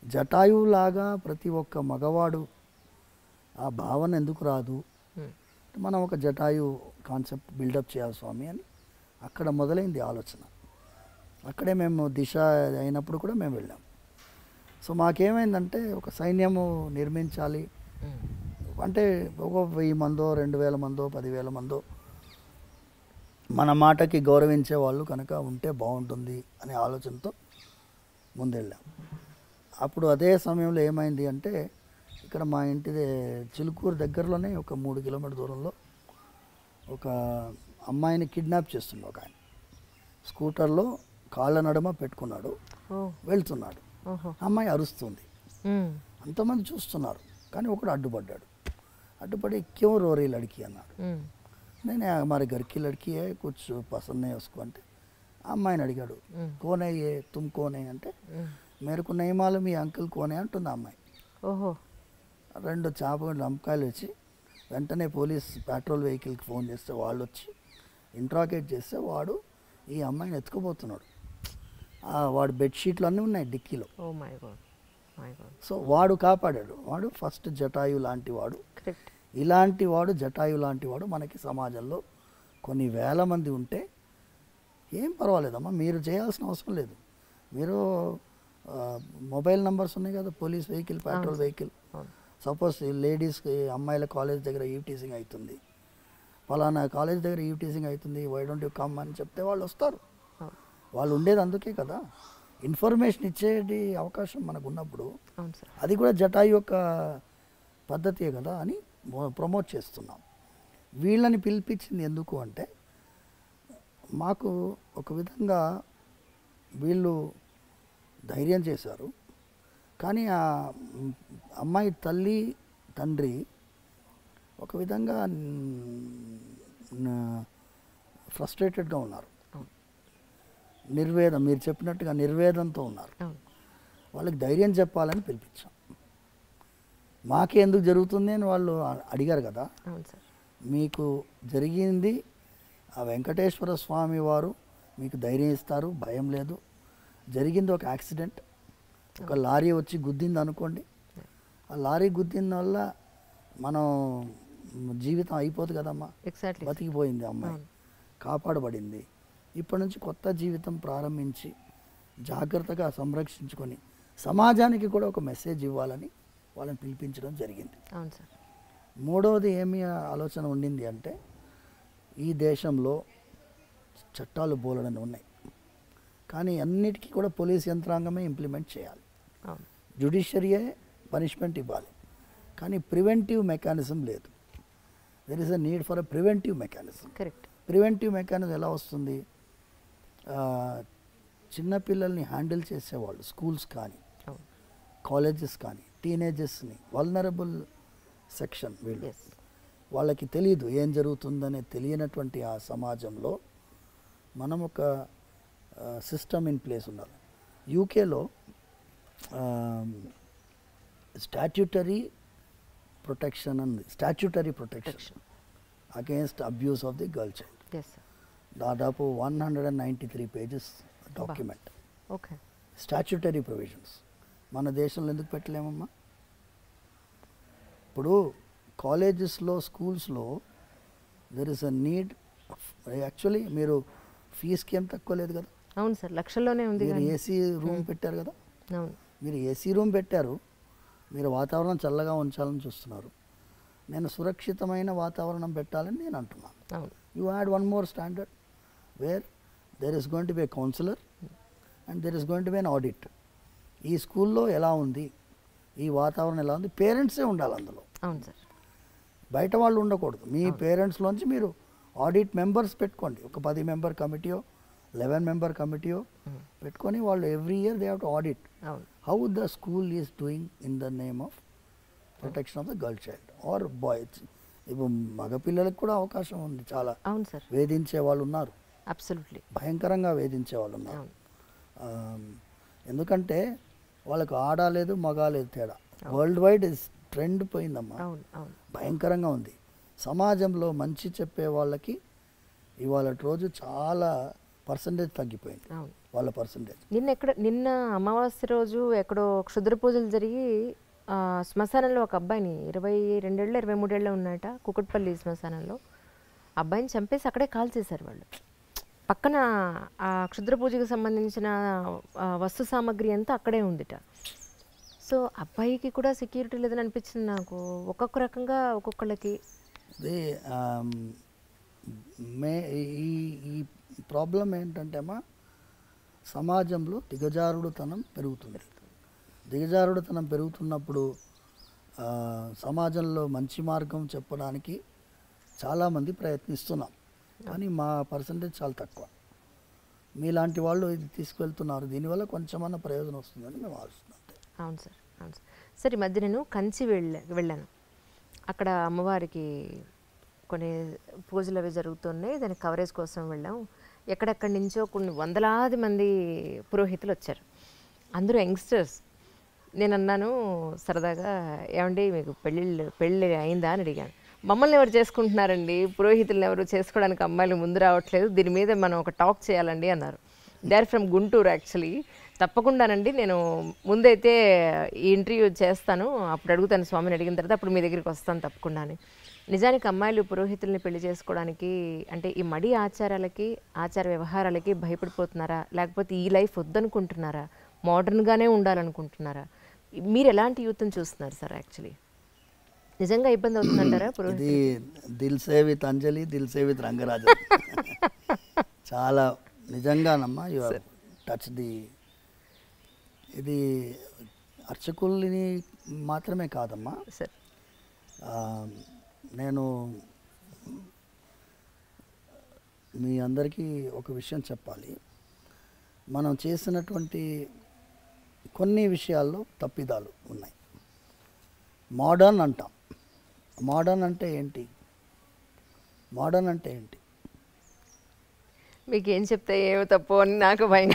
జటాయువులాగా ప్రతి ఒక్క మగవాడు ఆ భావన ఎందుకు రాదు, మనం ఒక జటాయు కాన్సెప్ట్ బిల్డప్ చేయాలి స్వామి అని అక్కడ మొదలైంది ఆలోచన. అక్కడే మేము దిశ అయినప్పుడు కూడా మేము వెళ్ళాం. సో మాకేమైందంటే ఒక సైన్యము నిర్మించాలి అంటే ఒక 1000 మందో 2000 మందో 10,000 మందో మన మాటకి గౌరవించే వాళ్ళు కనుక ఉంటే బాగుంటుంది అనే ఆలోచనతో ముందెళ్ళాం. అప్పుడు అదే సమయంలో ఏమైంది అంటే ఇక్కడ మా ఇంటి చిలుకూరు దగ్గరలోనే ఒక 3 కిలోమీటర్ దూరంలో ఒక అమ్మాయిని కిడ్నాప్ చేస్తుండే ఒక ఆయన. స్కూటర్లో కాళ్ళ నడుమ పెట్టుకున్నాడు, వెళ్తున్నాడు. అమ్మాయి అరుస్తుంది, అంతమంది చూస్తున్నారు. కానీ ఒకడు అడ్డుపడ్డాడు. అడ్డుపడి క్యూ రోరీ లడికి అన్నాడు. నేను हमारे घर की लड़की है कुछ पसंद नहीं उसको అంటే అమ్మాయిని అడిగాడు, కోన్ है ये तुम कौन है అంటే मेरे को नहीं मालूम ये अंकल कौन है అంటుంది అమ్మాయి. ఓహో. 2 చాపలు లంకాయలు వచ్చి వెంటనే పోలీస్ పెట్రోల్ వెహికల్కి ఫోన్ చేస్తే వాళ్ళు వచ్చి ఇంట్రాగేట్ చేస్తే వాడు ఈ అమ్మాయిని ఎత్తుకుపోతున్నాడు. వాడు బెడ్షీట్లు అన్నీ ఉన్నాయి డిక్కీలో. సో వాడు కాపాడాడు. వాడు ఫస్ట్ జటాయు లాంటి వాడు. ఇలాంటి వాడు జటాయు లాంటి వాడు మనకి సమాజంలో కొన్ని వేల మంది ఉంటే ఏం పర్వాలేదమ్మా, మీరు చేయాల్సిన అవసరం లేదు. మీరు మొబైల్ నెంబర్స్ ఉన్నాయి కదా, police vehicle petrol vehicle. Suppose లేడీస్కి అమ్మాయిల కాలేజ్ దగ్గర ఈవ్టీజింగ్ అవుతుంది, ఫలానా కాలేజ్ దగ్గర ఈవ్టీజింగ్ అవుతుంది, వై డోంట్ యూ కమ్ అని చెప్తే వాళ్ళు వస్తారు. వాళ్ళు ఉండేది అందుకే కదా, ఇన్ఫర్మేషన్ ఇచ్చేది అవకాశం మనకు ఉన్నప్పుడు అది కూడా జటాయు యొక్క పద్ధతియే కదా అని ప్రమోట్ చేస్తున్నాం. వీళ్ళని పిలిపించింది ఎందుకు అంటే మాకు ఒక విధంగా వీళ్ళు ధైర్యం చేశారు. కానీ ఆ అమ్మాయి తల్లి తండ్రి ఒక విధంగా ఫ్రస్ట్రేటెడ్గా ఉన్నారు, నిర్వేదం, మీరు చెప్పినట్టుగా నిర్వేదంతో ఉన్నారు. వాళ్ళకి ధైర్యం చెప్పాలని పిలిపించాం. మాకే ఎందుకు జరుగుతుంది అని వాళ్ళు అడిగారు కదా. మీకు జరిగింది ఆ వెంకటేశ్వర స్వామి వారు మీకు ధైర్యం ఇస్తారు, భయం లేదు. జరిగింది ఒక యాక్సిడెంట్, ఒక లారీ వచ్చి గుద్దింది అనుకోండి. ఆ లారీ గుద్దిన వల్ల మనం జీవితం అయిపోదు కదమ్మా, బతికిపోయింది అమ్మాయి, కాపాడబడింది. ఇప్పటి నుంచి కొత్త జీవితం ప్రారంభించి జాగ్రత్తగా సంరక్షించుకొని సమాజానికి కూడా ఒక మెసేజ్ ఇవ్వాలని వాళ్ళని పిలిపించడం జరిగింది. మూడవది ఏమి ఆలోచన ఉండింది అంటే ఈ దేశంలో చట్టాలు బోలెడని ఉన్నాయి, కానీ అన్నిటికీ కూడా పోలీస్ యంత్రాంగమే ఇంప్లిమెంట్ చేయాలి. జ్యుడిషియరీయే పనిష్మెంట్ ఇవ్వాలి, కానీ ప్రివెంటివ్ మెకానిజం లేదు. There is a need for a preventive mechanism. Correct. Preventive mechanism ఎలా వస్తుంది? చిన్నపిల్లల్ని హ్యాండిల్ చేసేవాళ్ళు స్కూల్స్ కానీ కాలేజెస్ కానీ టీనేజర్స్ని, వల్నరబుల్ సెక్షన్ వీళ్ళు, వాళ్ళకి తెలియదు ఏం జరుగుతుందనే తెలియనటువంటి ఆ సమాజంలో మనం ఒక సిస్టమ్ ఇన్ ప్లేస్ ఉండాలి. యూకేలో స్టాట్యూటరీ ప్రొటెక్షన్ అంది, statutory protection against abuse of the girl child. దాదాపు 193 pages document. Okay. Statutory provisions మన దేశంలో ఎందుకు పెట్టలేమమ్మా? ఇప్పుడు కాలేజెస్లో స్కూల్స్లో there is a need. Actually మీరు ఫీజుకి ఏం తక్కువ లేదు కదా. అవును సార్, లక్షల్లోనే ఉంది. మీరు ఏసీ రూమ్ పెట్టారు కదా. అవును, మీరు ఏసీ రూమ్ పెట్టారు, మీరు వాతావరణం చల్లగా ఉంచాలని చూస్తున్నారు. నేను సురక్షితమైన వాతావరణం పెట్టాలని నేను అంటున్నాను. అవును. You had one more standard where there is going to be a counsellor and there is going to be an audit. ఈ స్కూల్లో ఎలా ఉంది, ఈ వాతావరణం ఎలా ఉంది, పేరెంట్సే ఉండాలి అందులో. అవును సార్. బయట వాళ్ళు ఉండకూడదు. మీ పేరెంట్స్లోంచి మీరు ఆడిట్ మెంబర్స్ పెట్టుకోండి. ఒక 10 మెంబర్ కమిటీయో 11 మెంబర్ కమిటీయో పెట్టుకొని వాళ్ళు every year they have to audit how the school is doing in the name of protection of the girl child or boys. ఇప్పుడు మగపిల్లలకు కూడా అవకాశం ఉంది చాలా. అవును సార్. వేధించే వాళ్ళు ఉన్నారు, అబ్సల్యూట్లీ భయంకరంగా వేధించే వాళ్ళు ఉన్నారు. ఎందుకంటే వాళ్ళకు ఆడలేదు మగాలేదు తేడా. వరల్డ్ వైడ్ ట్రెండ్ పోయిందమ్మా, భయంకరంగా ఉంది. సమాజంలో మంచి చెప్పే వాళ్ళకి ఇవాళ రోజు చాలా పర్సంటేజ్ తగ్గిపోయింది వాళ్ళ పర్సంటేజ్. నిన్న అమావాస్య రోజు ఎక్కడో క్షుద్ర పూజలు జరిగి శ్మశానంలో ఒక అబ్బాయిని 22 ఏళ్ళు 23 ఏళ్ళు ఉన్నట కుకట్పల్లి శ్మశానంలో అబ్బాయిని చంపేసి అక్కడే కాల్ చేశారు వాళ్ళు. పక్కన ఆ క్షుద్ర పూజకు సంబంధించిన వస్తు సామాగ్రి అంతా అక్కడే ఉందిట. సో అబ్బాయికి కూడా సెక్యూరిటీ లేదని అనిపించింది నాకు. ఒక్కొక్క రకంగా ఒక్కొక్కళ్ళకి ఈ ప్రాబ్లం ఏంటంటే అమ్మా, సమాజంలో దిగజారుడుతనం పెరుగుతుంది. దిగజారుడుతనం పెరుగుతున్నప్పుడు సమాజంలో మంచి మార్గం చెప్పడానికి చాలామంది ప్రయత్నిస్తున్నాం, కానీ మా పర్సంటేజ్ చాలా తక్కువ. మీలాంటి వాళ్ళు ఇది తీసుకువెళ్తున్నారు, దీనివల్ల కొంచెమన్నా ప్రయోజనం వస్తుందని మేము ఆలోచిస్తున్నాం. అవును సార్, అవును సార్. సరే, ఈ మధ్య నేను కంచి వెళ్ళాను. అక్కడ అమ్మవారికి కొన్ని పూజలు అవి జరుగుతున్నాయి, దానికి కవరేజ్ కోసం వెళ్ళాం. ఎక్కడెక్కడి నుంచో కొన్ని వందలాది మంది పురోహితులు వచ్చారు, అందరూ యంగ్స్టర్స్. నేను అన్నాను సరదాగా, ఏమండి మీకు పెళ్ళి అయిందా అని అడిగాను. మమ్మల్ని ఎవరు చేసుకుంటున్నారండి, పురోహితులను ఎవరు చేసుకోవడానికి అమ్మాయిలు ముందు రావట్లేదు, దీని మీద మనం ఒక టాక్ చేయాలండి అన్నారు. They are from Guntur actually. తప్పకుండానండి, నేను ముందైతే ఈ ఇంటర్వ్యూ చేస్తాను, అప్పుడు అడుగుతాను స్వామిని, అడిగిన తర్వాత అప్పుడు మీ దగ్గరికి వస్తాను తప్పకుండా అని. నిజానికి అమ్మాయిలు పురోహితుల్ని పెళ్లి చేసుకోవడానికి అంటే ఈ మడి ఆచారాలకి ఆచార వ్యవహారాలకి భయపడిపోతున్నారా, లేకపోతే ఈ లైఫ్ వద్దనుకుంటున్నారా, మోడర్న్గానే ఉండాలనుకుంటున్నారా? మీరు ఎలాంటి యూత్ని చూస్తున్నారు సార్? యాక్చువల్లీ నిజంగా ఇబ్బంది అవుతుందంటారా? ఇది దిల్ సే విత్ అంజలి, దిల్ సే విత్ రంగరాజన్. చాలా నిజంగానమ్మా, యు హావ్ టచ్ ది. ఇది అర్చకుల్ని మాత్రమే కాదమ్మా సార్. నేను మీ అందరికీ ఒక విషయం చెప్పాలి. మనం చేసినటువంటి కొన్ని విషయాల్లో తప్పిదాలు ఉన్నాయి. మోడర్న్ అంటాం. మోడర్న్ అంటే ఏంటి? మోడర్న్ అంటే ఏంటి? మీకు ఏం చెప్తే ఏమో తప్పు అని నాకు భయం.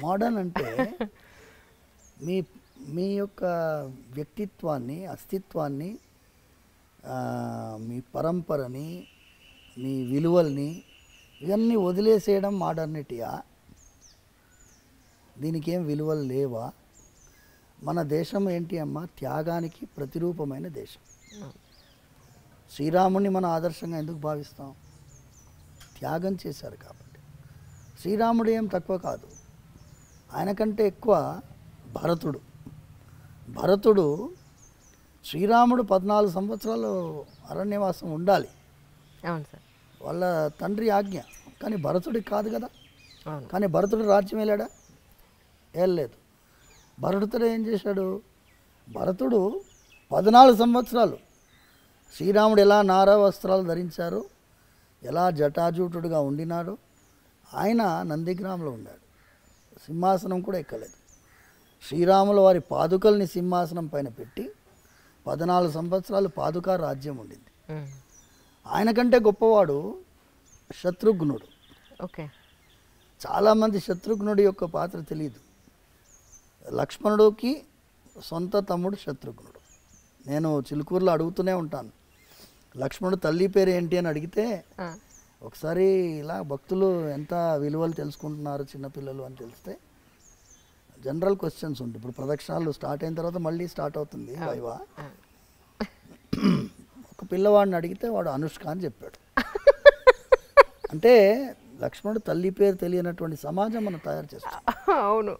మోడర్న్ అంటే మీ యొక్క వ్యక్తిత్వాన్ని, అస్తిత్వాన్ని, మీ పరంపరని, మీ విలువల్ని ఇవన్నీ వదిలేసేయడం మోడర్నిటీయా? దీనికి ఏం విలువలు లేవా? మన దేశం ఏంటి అమ్మా? త్యాగానికి ప్రతిరూపమైన దేశం. శ్రీరాముని మన ఆదర్శంగా ఎందుకు భావిస్తాం? త్యాగం చేశారు కాబట్టి. శ్రీరాముడు ఏం తక్కువ కాదు, ఆయన కంటే ఎక్కువ భరతుడు శ్రీరాముడు 14 సంవత్సరాలు అరణ్యవాసం ఉండాలి. అవును సార్. వాళ్ళ తండ్రి ఆజ్ఞ. కానీ భరతుడికి కాదు కదా. అవును. కానీ భరతుడు రాజ్యం వెళ్ళాడా? వెళ్ళలేదు. భరతుడు ఏం చేశాడు? భరతుడు 14 సంవత్సరాలు శ్రీరాముడు ఎలా నారా వస్త్రాలు ధరించారు, ఎలా జటాజూటుడుగా ఉండినాడు, ఆయన నందిగ్రామంలో ఉన్నాడు. సింహాసనం కూడా ఎక్కలేదు. శ్రీరాముల వారి పాదుకల్ని సింహాసనం పైన పెట్టి 14 సంవత్సరాలు పాదుకా రాజ్యం ఉండింది. ఆయన కంటే గొప్పవాడు శత్రుఘ్నుడు. ఓకే. చాలామంది శత్రుఘ్నుడి యొక్క పాత్ర తెలియదు. లక్ష్మణుడికి సొంత తమ్ముడు శత్రుఘ్నుడు. నేను చిలుకూరులో అడుగుతూనే ఉంటాను, లక్ష్మణుడు తల్లి పేరు ఏంటి అని అడిగితే ఒకసారి ఇలా భక్తులు ఎంత విలువలు తెలుసుకుంటున్నారు చిన్నపిల్లలు అని తెలిస్తే జనరల్ క్వశ్చన్స్ ఉంటాయి. ఇప్పుడు ప్రదక్షిణాలు స్టార్ట్ అయిన తర్వాత మళ్ళీ స్టార్ట్ అవుతుంది వైవా. ఒక పిల్లవాడిని అడిగితే వాడు అనుష్క అని చెప్పాడు. అంటే లక్ష్మణుడు తల్లి పేరు తెలియనటువంటి సమాజం మనం తయారు చేస్తాం. అవును.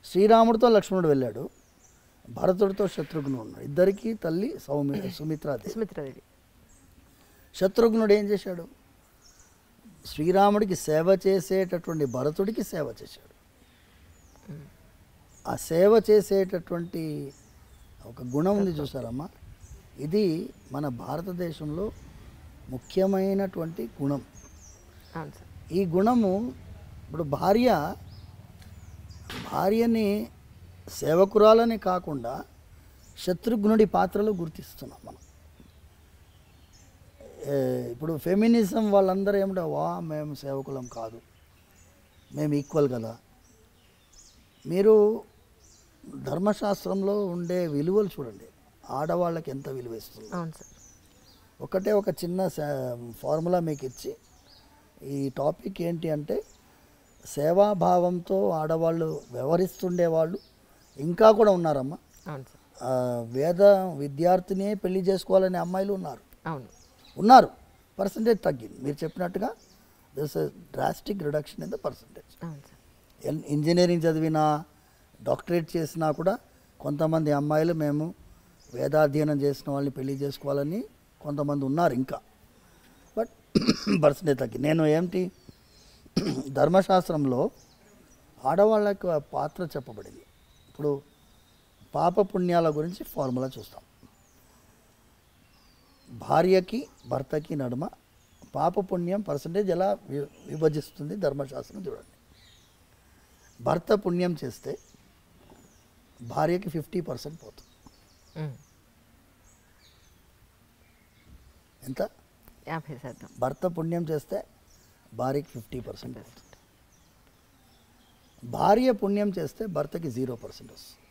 శ్రీరాముడితో లక్ష్మణుడు వెళ్ళాడు, భరతుడితో శత్రుఘ్నుడు ఉన్నాడు. ఇద్దరికి తల్లి సుమిత్రాదేవి. శత్రుఘ్నుడు ఏం చేశాడు? శ్రీరాముడికి సేవ చేసేటటువంటి భరతుడికి సేవ చేశాడు. ఆ సేవ చేసేటటువంటి ఒక గుణం ఉంది చూసారమ్మా, ఇది మన భారతదేశంలో ముఖ్యమైనటువంటి గుణం. ఈ గుణము ఇప్పుడు భార్యని సేవకురాలని కాకుండా శత్రుఘ్నుడి పాత్రలో గుర్తిస్తున్నాం మనం. ఇప్పుడు ఫెమినిజం వాళ్ళందరూ ఏమిటో మేము సేవకులం కాదు, మేము ఈక్వల్ కదా. మీరు ధర్మశాస్త్రంలో ఉండే విలువలు చూడండి, ఆడవాళ్ళకి ఎంత విలువ ఇస్తుంది. ఒకటే ఒక చిన్న ఫార్ములా మీకు ఇచ్చి, ఈ టాపిక్ ఏంటి అంటే సేవాభావంతో ఆడవాళ్ళు వ్యవహరిస్తుండేవాళ్ళు ఇంకా కూడా ఉన్నారమ్మా. వేద విద్యార్థినే పెళ్లి చేసుకోవాలనే అమ్మాయిలు ఉన్నారు. పర్సంటేజ్ తగ్గింది. మీరు చెప్పినట్టుగా this drastic reduction in the percentage. Engineering చదివినా డాక్టరేట్ చేసినా కూడా కొంతమంది అమ్మాయిలు మేము వేదాధ్యయనం చేసిన వాళ్ళని పెళ్లి చేసుకోవాలని కొంతమంది ఉన్నారు ఇంకా, బట్ పర్సంటేజ్ తగ్గింది. నేను ఏమిటి ధర్మశాస్త్రంలో ఆడవాళ్ళకి పాత్ర చెప్పబడింది. ఇప్పుడు పాప పుణ్యాల గురించి ఫార్ములా చూస్తాం. భార్యకి భర్తకి నడుమ పాప పుణ్యం పర్సంటేజ్ ఎలా విభజిస్తుంది ధర్మశాస్త్రం చూడండి. భర్త పుణ్యం చేస్తే భార్యకి 50% పోతుంది. ఎంత? 50%. భర్త పుణ్యం చేస్తే భార్యకి 50% పోతుంది. భార్య పుణ్యం చేస్తే భర్తకి 0% వస్తుంది.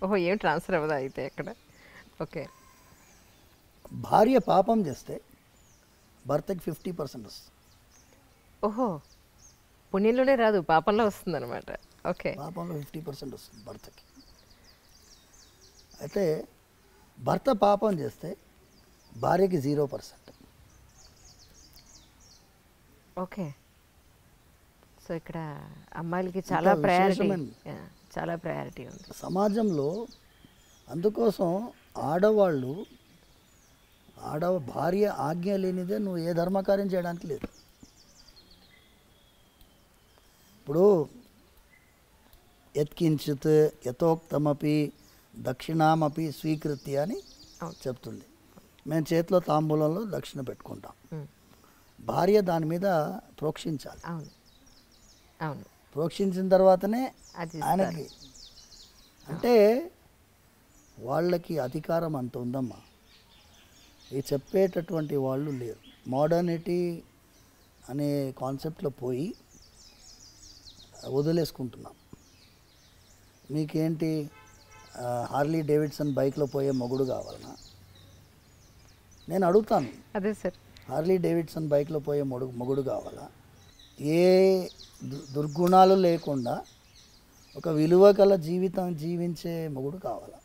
ఓహో, ఏం ట్రాన్స్ఫర్ అవ్వదా అయితే ఇక్కడ? ఓకే. భార్య పాపం చేస్తే భర్తకి 50% వస్తుంది. ఓహో, పుణ్యంలోనే రాదు, పాపంలో వస్తుంది అనమాట. ఓకే. పాపంలో 50% వస్తుంది భర్తకి. అయితే భర్త పాపం చేస్తే భార్యకి 0%. ఓకే. సో ఇక్కడ అమ్మాయిలకి చాలా ప్రయారిటీ ఉంది సమాజంలో. అందుకోసం భార్య ఆజ్ఞ లేనిదే నువ్వు ఏ ధర్మకార్యం చేయడానికి లేదు. ఇప్పుడు యత్కించిత్ యథోక్తమపి దక్షిణామపి స్వీకృతి అని చెప్తుంది. మేము చేతిలో తాంబూలంలో దక్షిణ పెట్టుకుంటాం. భార్య దాని మీద ప్రోక్షించాలి. ప్రోక్షించిన తర్వాతనే ఆయనకి. అంటే వాళ్ళకి అధికారం అంత ఉందమ్మా. ఇది చెప్పేటటువంటి వాళ్ళు లేరు. మోడర్నిటీ అనే కాన్సెప్ట్లో పోయి వదిలేసుకుంటున్నాం. మీకేంటి హార్లీ డేవిడ్సన్ బైక్లో పోయే మొగుడు కావాలన్నా? నేను అడుగుతాను. అదే సార్, హార్లీ డేవిడ్సన్ బైక్లో పోయే మొగుడు కావాలా? ఏ దుర్గుణాలు లేకుండా ఒక విలువ గల జీవితం జీవించే మొగుడు కావాలా?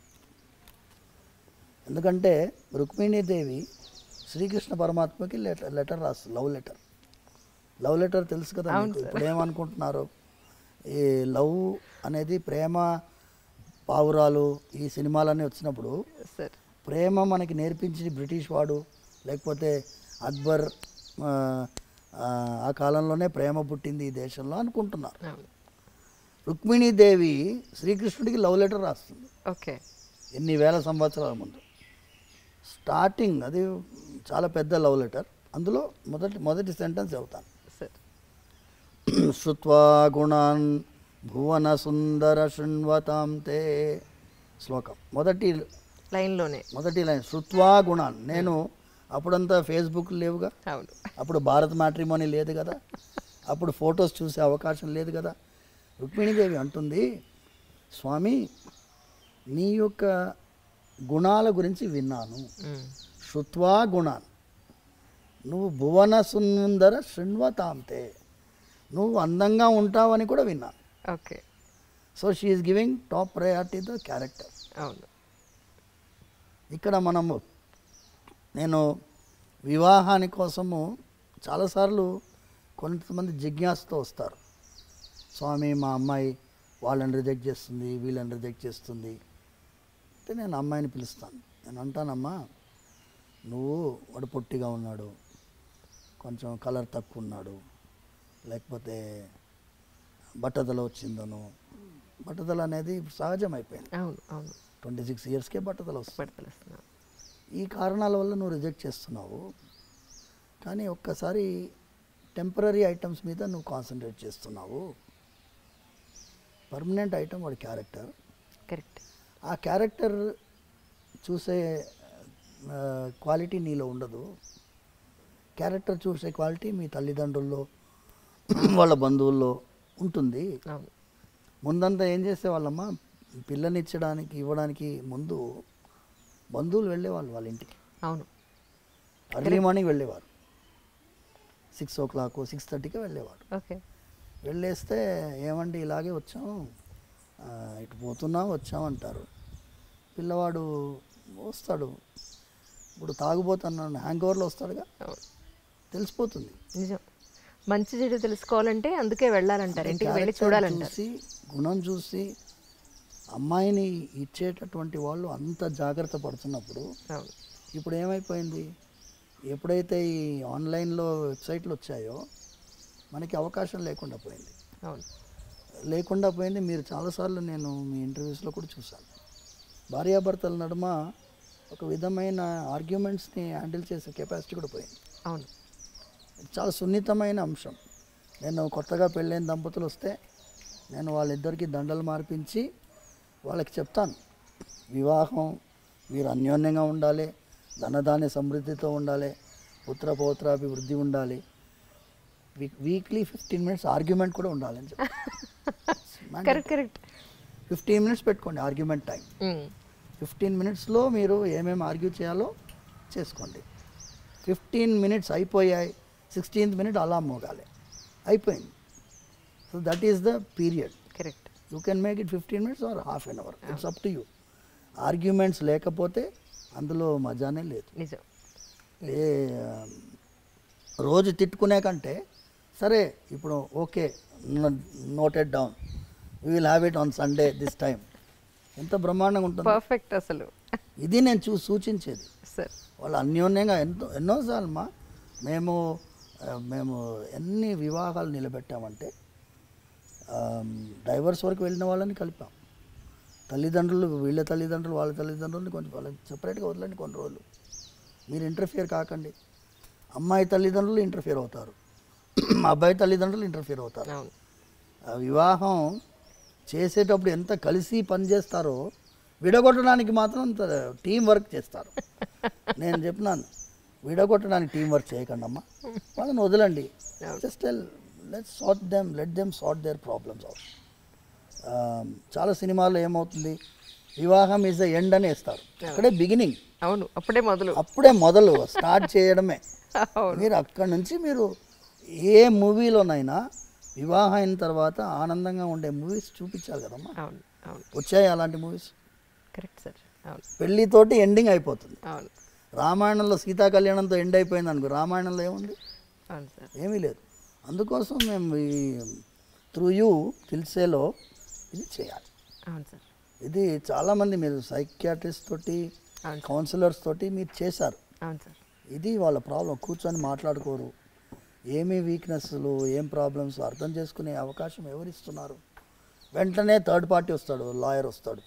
ఎందుకంటే రుక్మిణీదేవి శ్రీకృష్ణ పరమాత్మకి లెటర్ రాస్తుంది, లవ్ లెటర్ తెలుసు కదా మీకు. ఇప్పుడు ఏమనుకుంటున్నారు, ఈ లవ్ అనేది ప్రేమ పావురాలు ఈ సినిమాలన్నీ వచ్చినప్పుడు ప్రేమ మనకి నేర్పించి బ్రిటిష్ వాడు లేకపోతే అక్బర్ ఆ కాలంలోనే ప్రేమ పుట్టింది ఈ దేశంలో అనుకుంటున్నారు. అవును. రుక్మిణీదేవి శ్రీకృష్ణుడికి లవ్ లెటర్ రాస్తుంది ఓకే. ఎన్ని వేల సంవత్సరాల ముందు. స్టార్టింగ్ అది చాలా పెద్ద లవ్ లెటర్. అందులో మొదటి సెంటెన్స్ చెబుతాను. సార్. శ్రుత్వా గుణాన్ భువన సుందర శృణ్వతాం తే. శ్లోకం మొదటి లైన్ శ్రుత్వా గుణాన్. నేను అప్పుడంతా ఫేస్బుక్ లేవుగా, అవును. అప్పుడు భారత్ మ్యాట్రిమోనీ లేదు కదా, అప్పుడు ఫొటోస్ చూసే అవకాశం లేదు కదా. రుక్మిణీదేవి అంటుంది, స్వామి నీ యొక్క గుణాల గురించి విన్నాను. శ్రుత్వా గుణాన్, నువ్వు భువన సుందర శృణ్వతాంతే, నువ్వు అందంగా ఉంటావని కూడా విన్నాను. Okay. So she is giving top priority the character. అవును. ఇక్కడ నేను వివాహాని కోసము చాలాసార్లు కొంతమంది జిజ్ఞాసతో వస్తారు. స్వామి మా అమ్మాయి వాళ్ళని రిజెక్ట్ చేస్తుంది, వీళ్ళని రిజెక్ట్ చేస్తుంది అంటే నేను అమ్మాయిని పిలుస్తాను. నేను అంటానమ్మా, వాడు పొట్టిగా ఉన్నాడు, కొంచెం కలర్ తక్కువ ఉన్నాడు, లేకపోతే బట్టతల వచ్చిందను. బట్టతల అనేది సహజం అయిపోయింది. అవును అవును. 26 ఇయర్స్కే బట్టతల వస్తుంది. వస్తున్నావు. ఈ కారణాల వల్ల నువ్వు రిజెక్ట్ చేస్తున్నావు. కానీ ఒక్కసారి టెంపరీ ఐటమ్స్ మీద నువ్వు కాన్సన్ట్రేట్ చేస్తున్నావు. పర్మనెంట్ ఐటమ్ వాడి క్యారెక్టర్. కరెక్ట్. ఆ క్యారెక్టర్ చూసే క్వాలిటీ నీలో ఉండదు. క్యారెక్టర్ చూసే క్వాలిటీ మీ తల్లిదండ్రుల్లో వాళ్ళ బంధువుల్లో ఉంటుంది. అవును. ముందంతా ఏం చేసేవాళ్ళమ్మా, పిల్లనిచ్చడానికి ఇవ్వడానికి ముందు బంధువులు వెళ్ళేవాళ్ళు వాళ్ళ ఇంటికి. అవును. అర్లీ మార్నింగ్ వెళ్ళేవారు, 6 o'clock 6:30కి వెళ్ళేవారు. ఓకే. వెళ్ళేస్తే ఏమండి ఇలాగే వచ్చాం, ఇటు పోతున్నాం వచ్చామంటారు. పిల్లవాడు వస్తాడు, ఇప్పుడు తాగుపోతున్నాను హ్యాంగ్ ఓవర్లో వస్తాడుగా, తెలిసిపోతుంది. నిజం. మంచి చెడు తెలుసుకోవాలంటే అందుకే వెళ్ళాలంటారు, ఇంటికి వెళ్ళి చూడాలంటారు. చూసి గుణం చూసి అమ్మాయిని ఇచ్చేటటువంటి వాళ్ళు అంత జాగ్రత్త పడుతున్నప్పుడు ఇప్పుడు ఏమైపోయింది, ఎప్పుడైతే ఈ ఆన్లైన్లో వెబ్సైట్లు వచ్చాయో మనకి అవకాశం లేకుండా పోయింది. లేకుండా పోయింది. మీరు చాలాసార్లు నేను మీ ఇంటర్వ్యూస్లో కూడా చూశాను, భార్యాభర్తల నడుమ ఒక విధమైన ఆర్గ్యుమెంట్స్ని హ్యాండిల్ చేసే కెపాసిటీ కూడా పోయింది. అవును. చాలా సున్నితమైన అంశం. నేను కొత్తగా పెళ్ళైన దంపతులు వస్తే నేను వాళ్ళిద్దరికీ దండలు మార్పించి వాళ్ళకి చెప్తాను, వివాహం మీరు అన్యోన్యంగా ఉండాలి, ధనధాన్య సమృద్ధితో ఉండాలి, పుత్ర పౌత్రాభివృద్ధి ఉండాలి, వీక్లీ 15 minutes ఆర్గ్యుమెంట్ కూడా ఉండాలని చెప్పి. కరెక్ట్. 15 minutes పెట్టుకోండి ఆర్గ్యుమెంట్ టైం. 15 minutesలో మీరు ఏమేమి ఆర్గ్యూ చేయాలో చేసుకోండి. 15 minutes అయిపోయాయి, 16th minute అలా మోగాలి, అయిపోయింది. So that is the period. Correct. You can make it 15 minutes or half an hour, it's up to you. Arguments లేకపోతే అందులో మజానే లేదు. నిజం. రోజు తిట్టుకునే కంటే సరే ఇప్పుడు okay noted down, we will have it on Sunday this time, ఎంత బ్రహ్మాండంగా ఉంటుంది. పర్ఫెక్ట్. అసలు ఇది నేను సూచించేది. సార్ వాళ్ళు అన్యోన్యంగా ఎన్నోసార్లు మేము ఎన్ని వివాహాలు నిలబెట్టామంటే డైవర్స్ వరకు వెళ్ళిన వాళ్ళని కలిపాం. తల్లిదండ్రులు వీళ్ళ తల్లిదండ్రులు వాళ్ళ తల్లిదండ్రులని కొంచెం వాళ్ళని సపరేట్గా వదలండి కొన్ని రోజులు, మీరు ఇంటర్ఫియర్ కాకండి. అమ్మాయి తల్లిదండ్రులు ఇంటర్ఫియర్ అవుతారు, అబ్బాయి తల్లిదండ్రులు ఇంటర్ఫియర్ అవుతారు. వివాహం చేసేటప్పుడు ఎంత కలిసి పనిచేస్తారో విడగొట్టడానికి మాత్రం అంత టీం వర్క్ చేస్తారు. నేను చెప్పినాను, విడగొట్టడానికి టీం వర్క్ చేయకండి అమ్మా, వాళ్ళని వదలండి. Just let them sort their problems out. చాలా సినిమాల్లో ఏమవుతుంది, వివాహం ఈజ్ ద ఎండ్ అని వేస్తారు, అక్కడే బిగినింగ్. అవును, అప్పుడే మొదలు స్టార్ట్ చేయడమే. మీరు అక్కడి నుంచి మీరు ఏ మూవీలోనైనా వివాహం అయిన తర్వాత ఆనందంగా ఉండే మూవీస్ చూపించాలి కదమ్మా. వచ్చాయి అలాంటి మూవీస్. Correct sir. పెళ్ళితోటి ఎండింగ్ అయిపోతుంది. రామాయణంలో సీతా కళ్యాణంతో ఎండ్ అయిపోయింది అనుకో, రామాయణంలో ఏముంది, ఏమీ లేదు. అందుకోసం మేము ఈ త్రూ యూ టిల్సేలో ఇది చేయాలి. ఇది చాలామంది మీరు సైకియాట్రిస్ట్ తోటి కౌన్సిలర్స్ తోటి మీరు చేశారు. ఇది వాళ్ళ ప్రాబ్లం. కూర్చొని మాట్లాడుకోరు. ఏమి వీక్నెస్లు, ఏం ప్రాబ్లమ్స్ అర్థం చేసుకునే అవకాశం ఎవరు ఇస్తున్నారు? వెంటనే థర్డ్ పార్టీ వస్తాడు, లాయర్ వస్తాడు,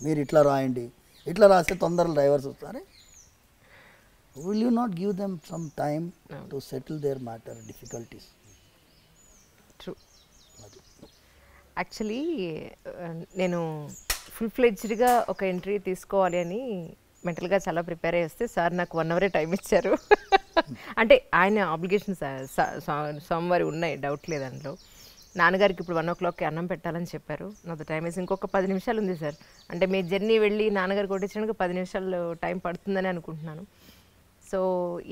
మీరు ఇట్లా రాయండి, ఇట్లా రాస్తే తొందరగా డైవర్స్ వస్తారే. Will you not give them some time to settle their matter difficulties? True. Actually నేను ఫుల్ ఫ్లెడ్జ్డ్గా ఒక ఎంట్రీ తీసుకోవాలి అని మెంటల్గా చాలా ప్రిపేర్ అయ్యి వస్తే సార్ నాకు 1 అవరే టైం ఇచ్చారు. అంటే ఆయన ఆబ్లిగేషన్స్ సోమవారం ఉన్నాయి, డౌట్ లేదు అందులో. నాన్నగారికి ఇప్పుడు 1 o'clockకి అన్నం పెట్టాలని చెప్పారు. నాతో టైం వేసి ఇంకొక 10 నిమిషాలు ఉంది సార్. అంటే మీ జర్నీ వెళ్ళి నాన్నగారు కొట్టించడానికి 10 నిమిషాలు టైం పడుతుందని అనుకుంటున్నాను. సో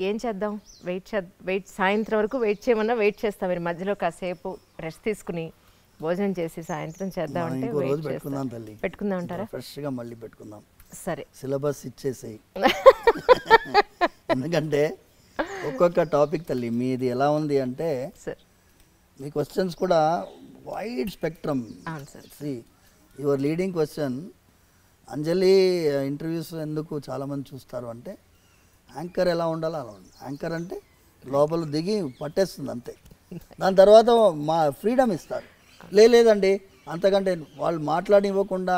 ఏం చేద్దాం, వెయిట్ సాయంత్రం వరకు వెయిట్ చేయమన్నా వెయిట్ చేస్తాం. మీరు మధ్యలో కాసేపు రెస్ట్ తీసుకుని భోజనం చేసి సాయంత్రం చేద్దామంటే పెట్టుకుందాం అంటారా? ఫ్రెష్గా మళ్ళీ పెట్టుకుందాం. సరే, సిలబస్ ఇచ్చేసేయి. ఎందుకంటే ఒక్కొక్క టాపిక్ తల్లి మీది ఎలా ఉంది అంటే సార్ మీ క్వశ్చన్స్ కూడా wide spectrum. See your leading question, Anjali interviews ఎందుకు చాలామంది చూస్తారు అంటే యాంకర్ ఎలా ఉండాలో అలా ఉండాలి. యాంకర్ అంటే లోపల దిగి పట్టేస్తుంది అంతే. దాని తర్వాత మా ఫ్రీడమ్ ఇస్తారు. లేదండి అంతకంటే వాళ్ళు మాట్లాడివ్వకుండా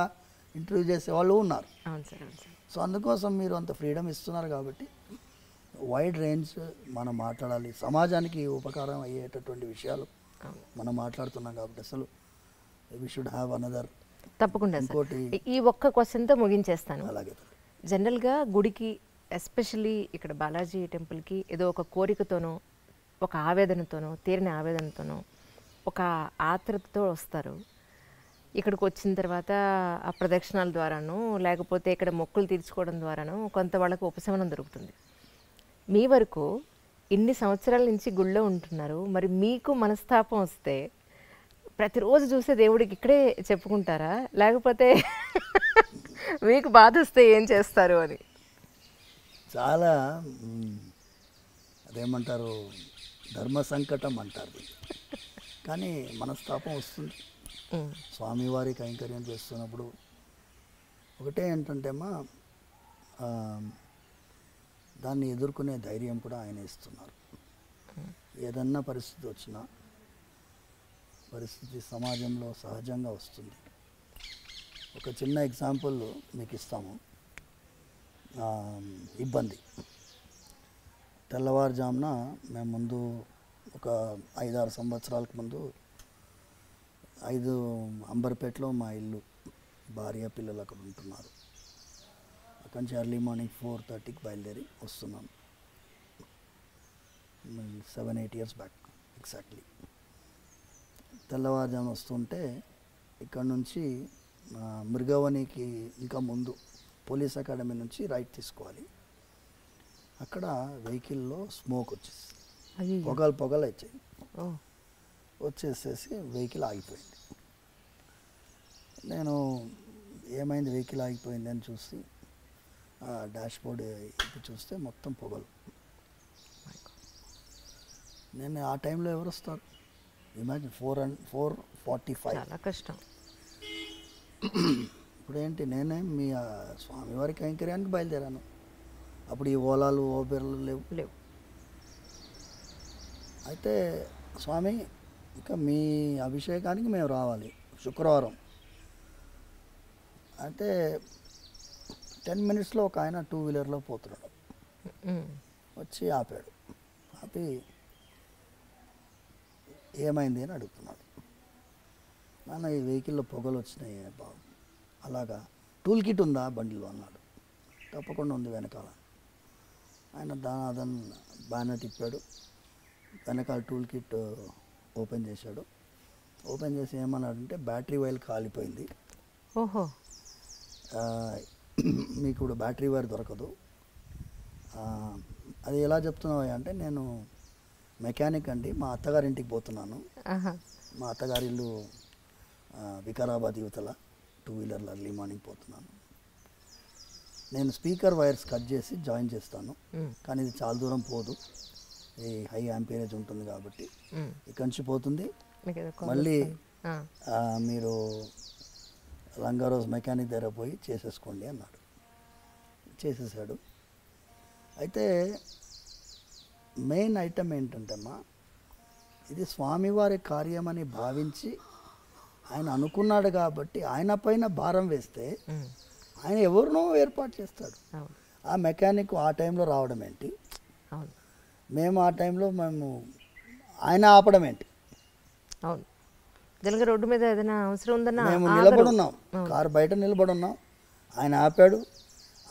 ఇంటర్వ్యూ చేసే వాళ్ళు ఉన్నారు. సో అందుకోసం మీరు అంత ఫ్రీడమ్ ఇస్తున్నారు కాబట్టి వైడ్ రేంజ్ మనం మాట్లాడాలి. సమాజానికి ఉపకారం అయ్యేటటువంటి విషయాలు మనం మాట్లాడుతున్నాం కాబట్టి అసలు వి షుడ్ హ్యావ్ అనదర్. తప్పకుండా ఇంకోటి ఈ ఒక్క క్వశ్చన్తో ముగించేస్తాను. అలాగే జనరల్గా గుడికి, ఎస్పెషల్లీ ఇక్కడ బాలాజీ టెంపుల్కి ఏదో ఒక కోరికతోనో, ఒక ఆవేదనతోనో, తీరిన ఆవేదనతోనో, ఒక ఆత్రతతో వస్తారు. ఇక్కడికి వచ్చిన తర్వాత ఆ ప్రదక్షిణాల ద్వారానో లేకపోతే ఇక్కడ మొక్కులు తీర్చుకోవడం ద్వారానో కొంత వాళ్ళకు ఉపశమనం దొరుకుతుంది. మీ వరకు ఇన్ని సంవత్సరాల నుంచి గుళ్ళో ఉంటున్నారు, మరి మీకు మనస్తాపం వస్తే ప్రతిరోజు చూసే దేవుడికి ఇక్కడే చెప్పుకుంటారా, లేకపోతే మీకు బాధ వస్తే ఏం చేస్తారు అని? చాలా అదేమంటారు ధర్మ సంకటం అంటారు, కానీ మనస్తాపం వస్తుంది. స్వామివారి కైంకర్యం చేస్తున్నప్పుడు ఒకటే ఏంటంటేమా దాన్ని ఎదుర్కొనే ధైర్యం కూడా ఆయన ఇస్తున్నారు. ఏదన్నా పరిస్థితి వచ్చినా, పరిస్థితి సమాజంలో సహజంగా వస్తుంది. ఒక చిన్న ఎగ్జాంపుల్ మీకు ఇస్తాము. ఇబ్బంది తెల్లవారుజామున మేము ముందు ఒక 5-6 సంవత్సరాలకు ముందు 5 అంబర్పేటలో మా ఇల్లు, భార్య పిల్లలు అక్కడ ఉంటున్నారు. అక్కడి నుంచి ఎర్లీ మార్నింగ్ 4:30కి బయలుదేరి వస్తున్నాను. 7-8 years బ్యాక్ ఎగ్జాక్ట్లీ. తెల్లవారుజామున వస్తుంటే ఇక్కడ నుంచి మృగవనికి ఇంకా ముందు పోలీస్ అకాడమీ నుంచి రైట్ తీసుకోవాలి. అక్కడ వెహికల్లో స్మోక్ వచ్చేసి పొగలు వచ్చాయి. వచ్చేసేసి వెహికల్ ఆగిపోయింది. నేను ఏమైంది వెహికల్ ఆగిపోయింది అని చూసి డాష్ బోర్డ్ ఎక్కి చూస్తే మొత్తం పొగలు. నేను ఆ టైంలో ఎవరు వస్తారు? ఇమాజిన్ 4:45. చాలా కష్టం. ఇప్పుడు ఏంటి, నేనే మీ స్వామివారి కైంకర్యానికి బయలుదేరాను. అప్పుడు ఈ ఓలాలు ఓబెర్లు లేవు. అయితే స్వామి ఇంకా మీ అభిషేకానికి మేము రావాలి శుక్రవారం. అయితే 10 minutesలో ఒక ఆయన 2-wheelerలో పోతున్నాడు. వచ్చి ఆపాడు. ఆపి ఏమైంది అని అడుగుతున్నాడు. నాన్న ఈ వెహికల్లో పొగలు వచ్చినాయి బాబు. అలాగా టూల్ కిట్ ఉందా బండిలో అన్నాడు. తప్పకుండా ఉంది వెనకాల. ఆయన అదన్ బ్యానర్ తిప్పాడు. వెనకాల టూల్ కిట్ ఓపెన్ చేశాడు. ఓపెన్ చేసి ఏమన్నాడంటే బ్యాటరీ వైర్ కాలిపోయింది, ఓహో మీకు ఇప్పుడు బ్యాటరీ వైర్ దొరకదు. అది ఎలా చెప్తున్నావు అంటే, నేను మెకానిక్ అండి, మా అత్తగారింటికి పోతున్నాను. మా అత్తగారి ఇల్లు వికారాబాద్ యువతల 2-wheelerలో ఎర్లీ మార్నింగ్ పోతున్నాను. నేను స్పీకర్ వైర్స్ కట్ చేసి జాయిన్ చేస్తాను, కానీ ఇది చాలా దూరం పోదు, ఈ హై యాంపేరేజ్ ఉంటుంది కాబట్టి ఇక్కడి నుంచి పోతుంది. మళ్ళీ మీరు రంగారోజ్ మెకానిక్ దగ్గర పోయి చేసేసుకోండి అన్నాడు. చేసేసాడు. అయితే మెయిన్ ఐటమ్ ఏంటంటేమ్మా, ఇది స్వామివారి కార్యమని భావించి ఆయన అనుకున్నాడు కాబట్టి ఆయన పైన భారం వేస్తే ఆయన ఎవరినో ఏర్పాటు చేస్తాడు. ఆ మెకానిక్ ఆ టైంలో రావడం ఏంటి, మేము ఆ టైంలో ఆయన ఆపడం ఏంటి? అవును, జనగా రోడ్డు మీద ఏదైనా అవసరం ఉందన్నా మేము నిలబడి ఉన్నాం, కారు బయట నిలబడి ఉన్నాం, ఆయన ఆపాడు,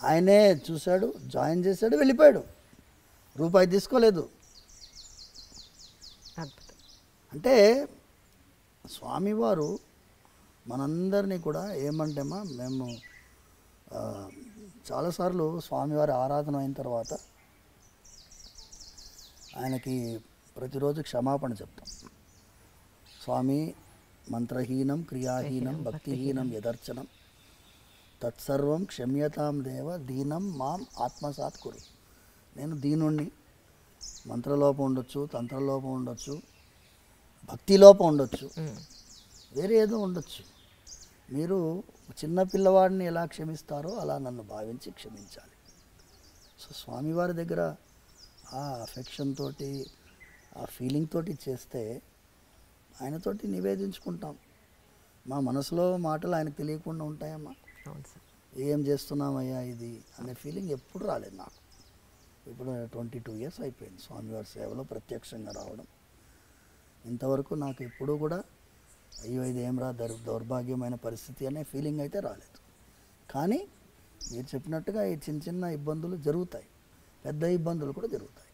ఆయనే చూశాడు, జాయిన్ చేశాడు, వెళ్ళిపోయాడు, రూపాయి తీసుకోలేదు. అంటే స్వామివారు మనందరినీ కూడా ఏమంటేమా, మేము చాలాసార్లు స్వామివారి ఆరాధన అయిన తర్వాత ఆయనకి ప్రతిరోజు క్షమాపణ చెప్తాం. స్వామి, మంత్రహీనం క్రియాహీనం భక్తిహీనం యదర్చనం తత్సర్వం క్షమ్యతాం దేవ దీనం మాం ఆత్మసాత్ కురు. నేను దీనుణ్ణి, మంత్రలోపం ఉండొచ్చు, తంత్రలోపం ఉండొచ్చు, భక్తిలోపం ఉండొచ్చు, వేరే ఏదో ఉండొచ్చు. మీరు చిన్న పిల్లవాడిని ఎలా క్షమిస్తారో అలా నన్ను భావించి క్షమించాలి. సో స్వామివారి దగ్గర ఆ అఫెక్షన్ తోటి, ఆ ఫీలింగ్ తోటి చేస్తే ఆయనతోటి నివేదించుకుంటాం. మా మనసులో మాటలు ఆయనకు తెలియకుండా ఉంటాయమ్మా. ఏం చేస్తున్నామయ్యా ఇది అనే ఫీలింగ్ ఎప్పుడు రాలేదు నాకు. ఇప్పుడు 22 years అయిపోయింది స్వామివారి సేవలో ప్రత్యక్షంగా రావడం. ఇంతవరకు నాకు ఎప్పుడూ కూడా అయ్యో ఇది ఏం రా దౌర్భాగ్యమైన పరిస్థితి అనే ఫీలింగ్ అయితే రాలేదు. కానీ మీరు చెప్పినట్టుగా ఈ చిన్న చిన్న ఇబ్బందులు జరుగుతాయి, పెద్ద ఇబ్బందులు కూడా జరుగుతాయి.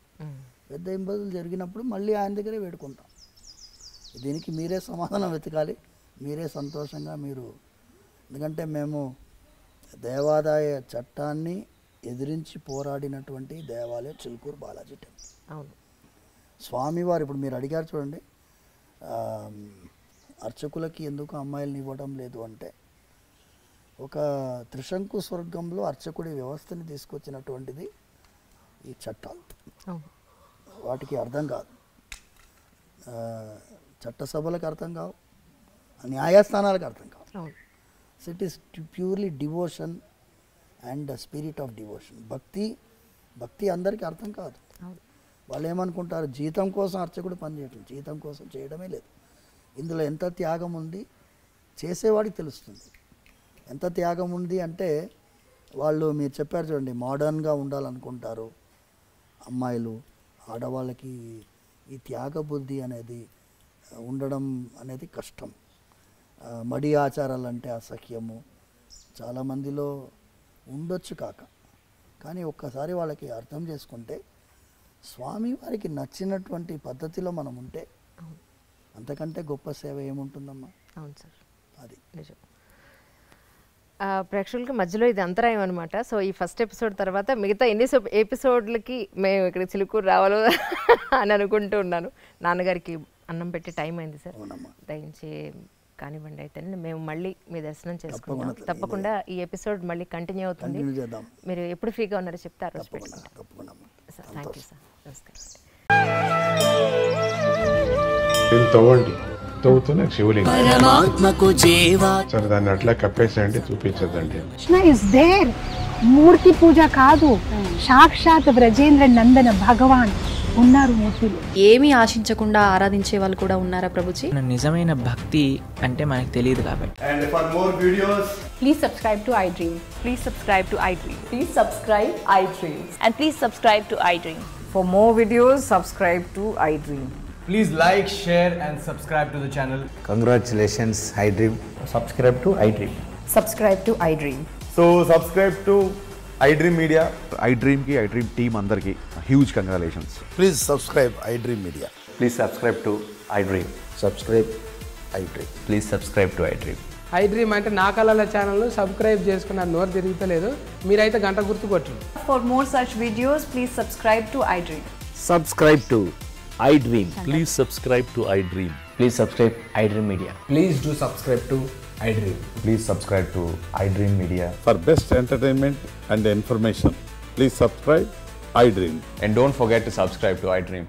పెద్ద ఇబ్బందులు జరిగినప్పుడు మళ్ళీ ఆయన దగ్గరే వేడుకుంటాం. దీనికి మీరే సమాధానం వెతకాలి, మీరే సంతోషంగా మీరు. ఎందుకంటే మేము దేవాదాయ చట్టాన్ని ఎదిరించి పోరాడినటువంటి దేవాలయం చిలుకూరు బాలాజీ టెంపుల్. అవును, స్వామివారు ఇప్పుడు మీరు అడిగారు చూడండి, అర్చకులకి ఎందుకు అమ్మాయిలను ఇవ్వడం లేదు అంటే, ఒక త్రిశంకు స్వర్గంలో అర్చకుడి వ్యవస్థని తీసుకొచ్చినటువంటిది ఈ చట్టాలు. వాటికి అర్థం కాదు, చట్టసభలకు అర్థం కావు, న్యాయస్థానాలకు అర్థం కావు. So it is purely devotion and spirit of devotion. భక్తి అందరికీ అర్థం కాదు. వాళ్ళు ఏమనుకుంటారు, జీతం కోసం అర్చకుడు పనిచేయటం, జీతం కోసం చేయడమే లేదు. ఇందులో ఎంత త్యాగం ఉంది చేసేవాడికి తెలుస్తుంది. ఎంత త్యాగం ఉంది అంటే, వాళ్ళు మీరు చెప్పారు చూడండి, మోడర్న్గా ఉండాలనుకుంటారు అమ్మాయిలు, ఆడవాళ్ళకి ఈ త్యాగ బుద్ధి అనేది ఉండడం అనేది కష్టం. మడి ఆచారాలు అంటే అసహ్యము చాలామందిలో ఉండొచ్చు కాక, కానీ ఒక్కసారి వాళ్ళకి అర్థం చేసుకుంటే స్వామివారికి నచ్చినటువంటి పద్ధతిలో మనం ఉంటే అంతకంటే గొప్ప సేవ ఏముంటుందమ్మా. అవును సార్, అది నిజం. ప్రేక్షకులకి మధ్యలో ఇది అంతరాయం అనమాట. సో ఈ ఫస్ట్ ఎపిసోడ్ తర్వాత మిగతా ఎన్ని ఎపిసోడ్లకి మేము ఇక్కడ చిలుకూరు రావాలో అని అనుకుంటూ ఉన్నాను. నాన్నగారికి అన్నం పెట్టే టైం అయింది సార్, దయించి కానివ్వండి. అయితే మేము మళ్ళీ మీ దర్శనం చేసుకుంటాం తప్పకుండా. ఈ ఎపిసోడ్ మళ్ళీ కంటిన్యూ అవుతుంది. మీరు ఎప్పుడు ఫ్రీగా ఉన్నారో చెప్తే ఆ రోజు పెట్టుకుంటాం సార్. థ్యాంక్ యూ సార్, నమస్కారం. తవ్వండి, తవ్వుతూనే శివలింగం. సరే దాన్ని అట్లా కప్పేసేయండి, చూపించదండి. Krishna is there. మూర్తి పూజ కాదు, సాక్షాత్ బ్రజేంద్ర నందన భగవాన్ ఉన్నారు మూర్తిలో. ఏమీ ఆశించకుండా ఆరాధించే వాళ్ళు కూడా ఉన్నారా ప్రభుజీ? నిజమైన భక్తి అంటే మనకు తెలియదు కాబట్టి. And for more videos, Please subscribe to iDream. Please subscribe to iDream. Please subscribe iDream. And please subscribe to iDream. For more videos, subscribe to iDream. please like, share and subscribe to the channel. Congratulations, iDream. Subscribe to iDream. Subscribe to iDream. So subscribe to iDream Media. iDream ki iDream team andarki huge congratulations. Please subscribe iDream Media. Please subscribe to iDream. Subscribe iDream. Please subscribe to iDream. iDream అంటే నా కళల channel subscribe చేసుకున్న నోరు తిరుగుతలేదు, మీరైతే గంట గుర్తు కొట్టండి. For more such videos, please subscribe to iDream. Subscribe to iDream. Please subscribe to iDream. Please subscribe iDream Media. Please do subscribe to iDream. Please subscribe to iDream Media. For best entertainment and information, please subscribe iDream. And don't forget to subscribe to iDream.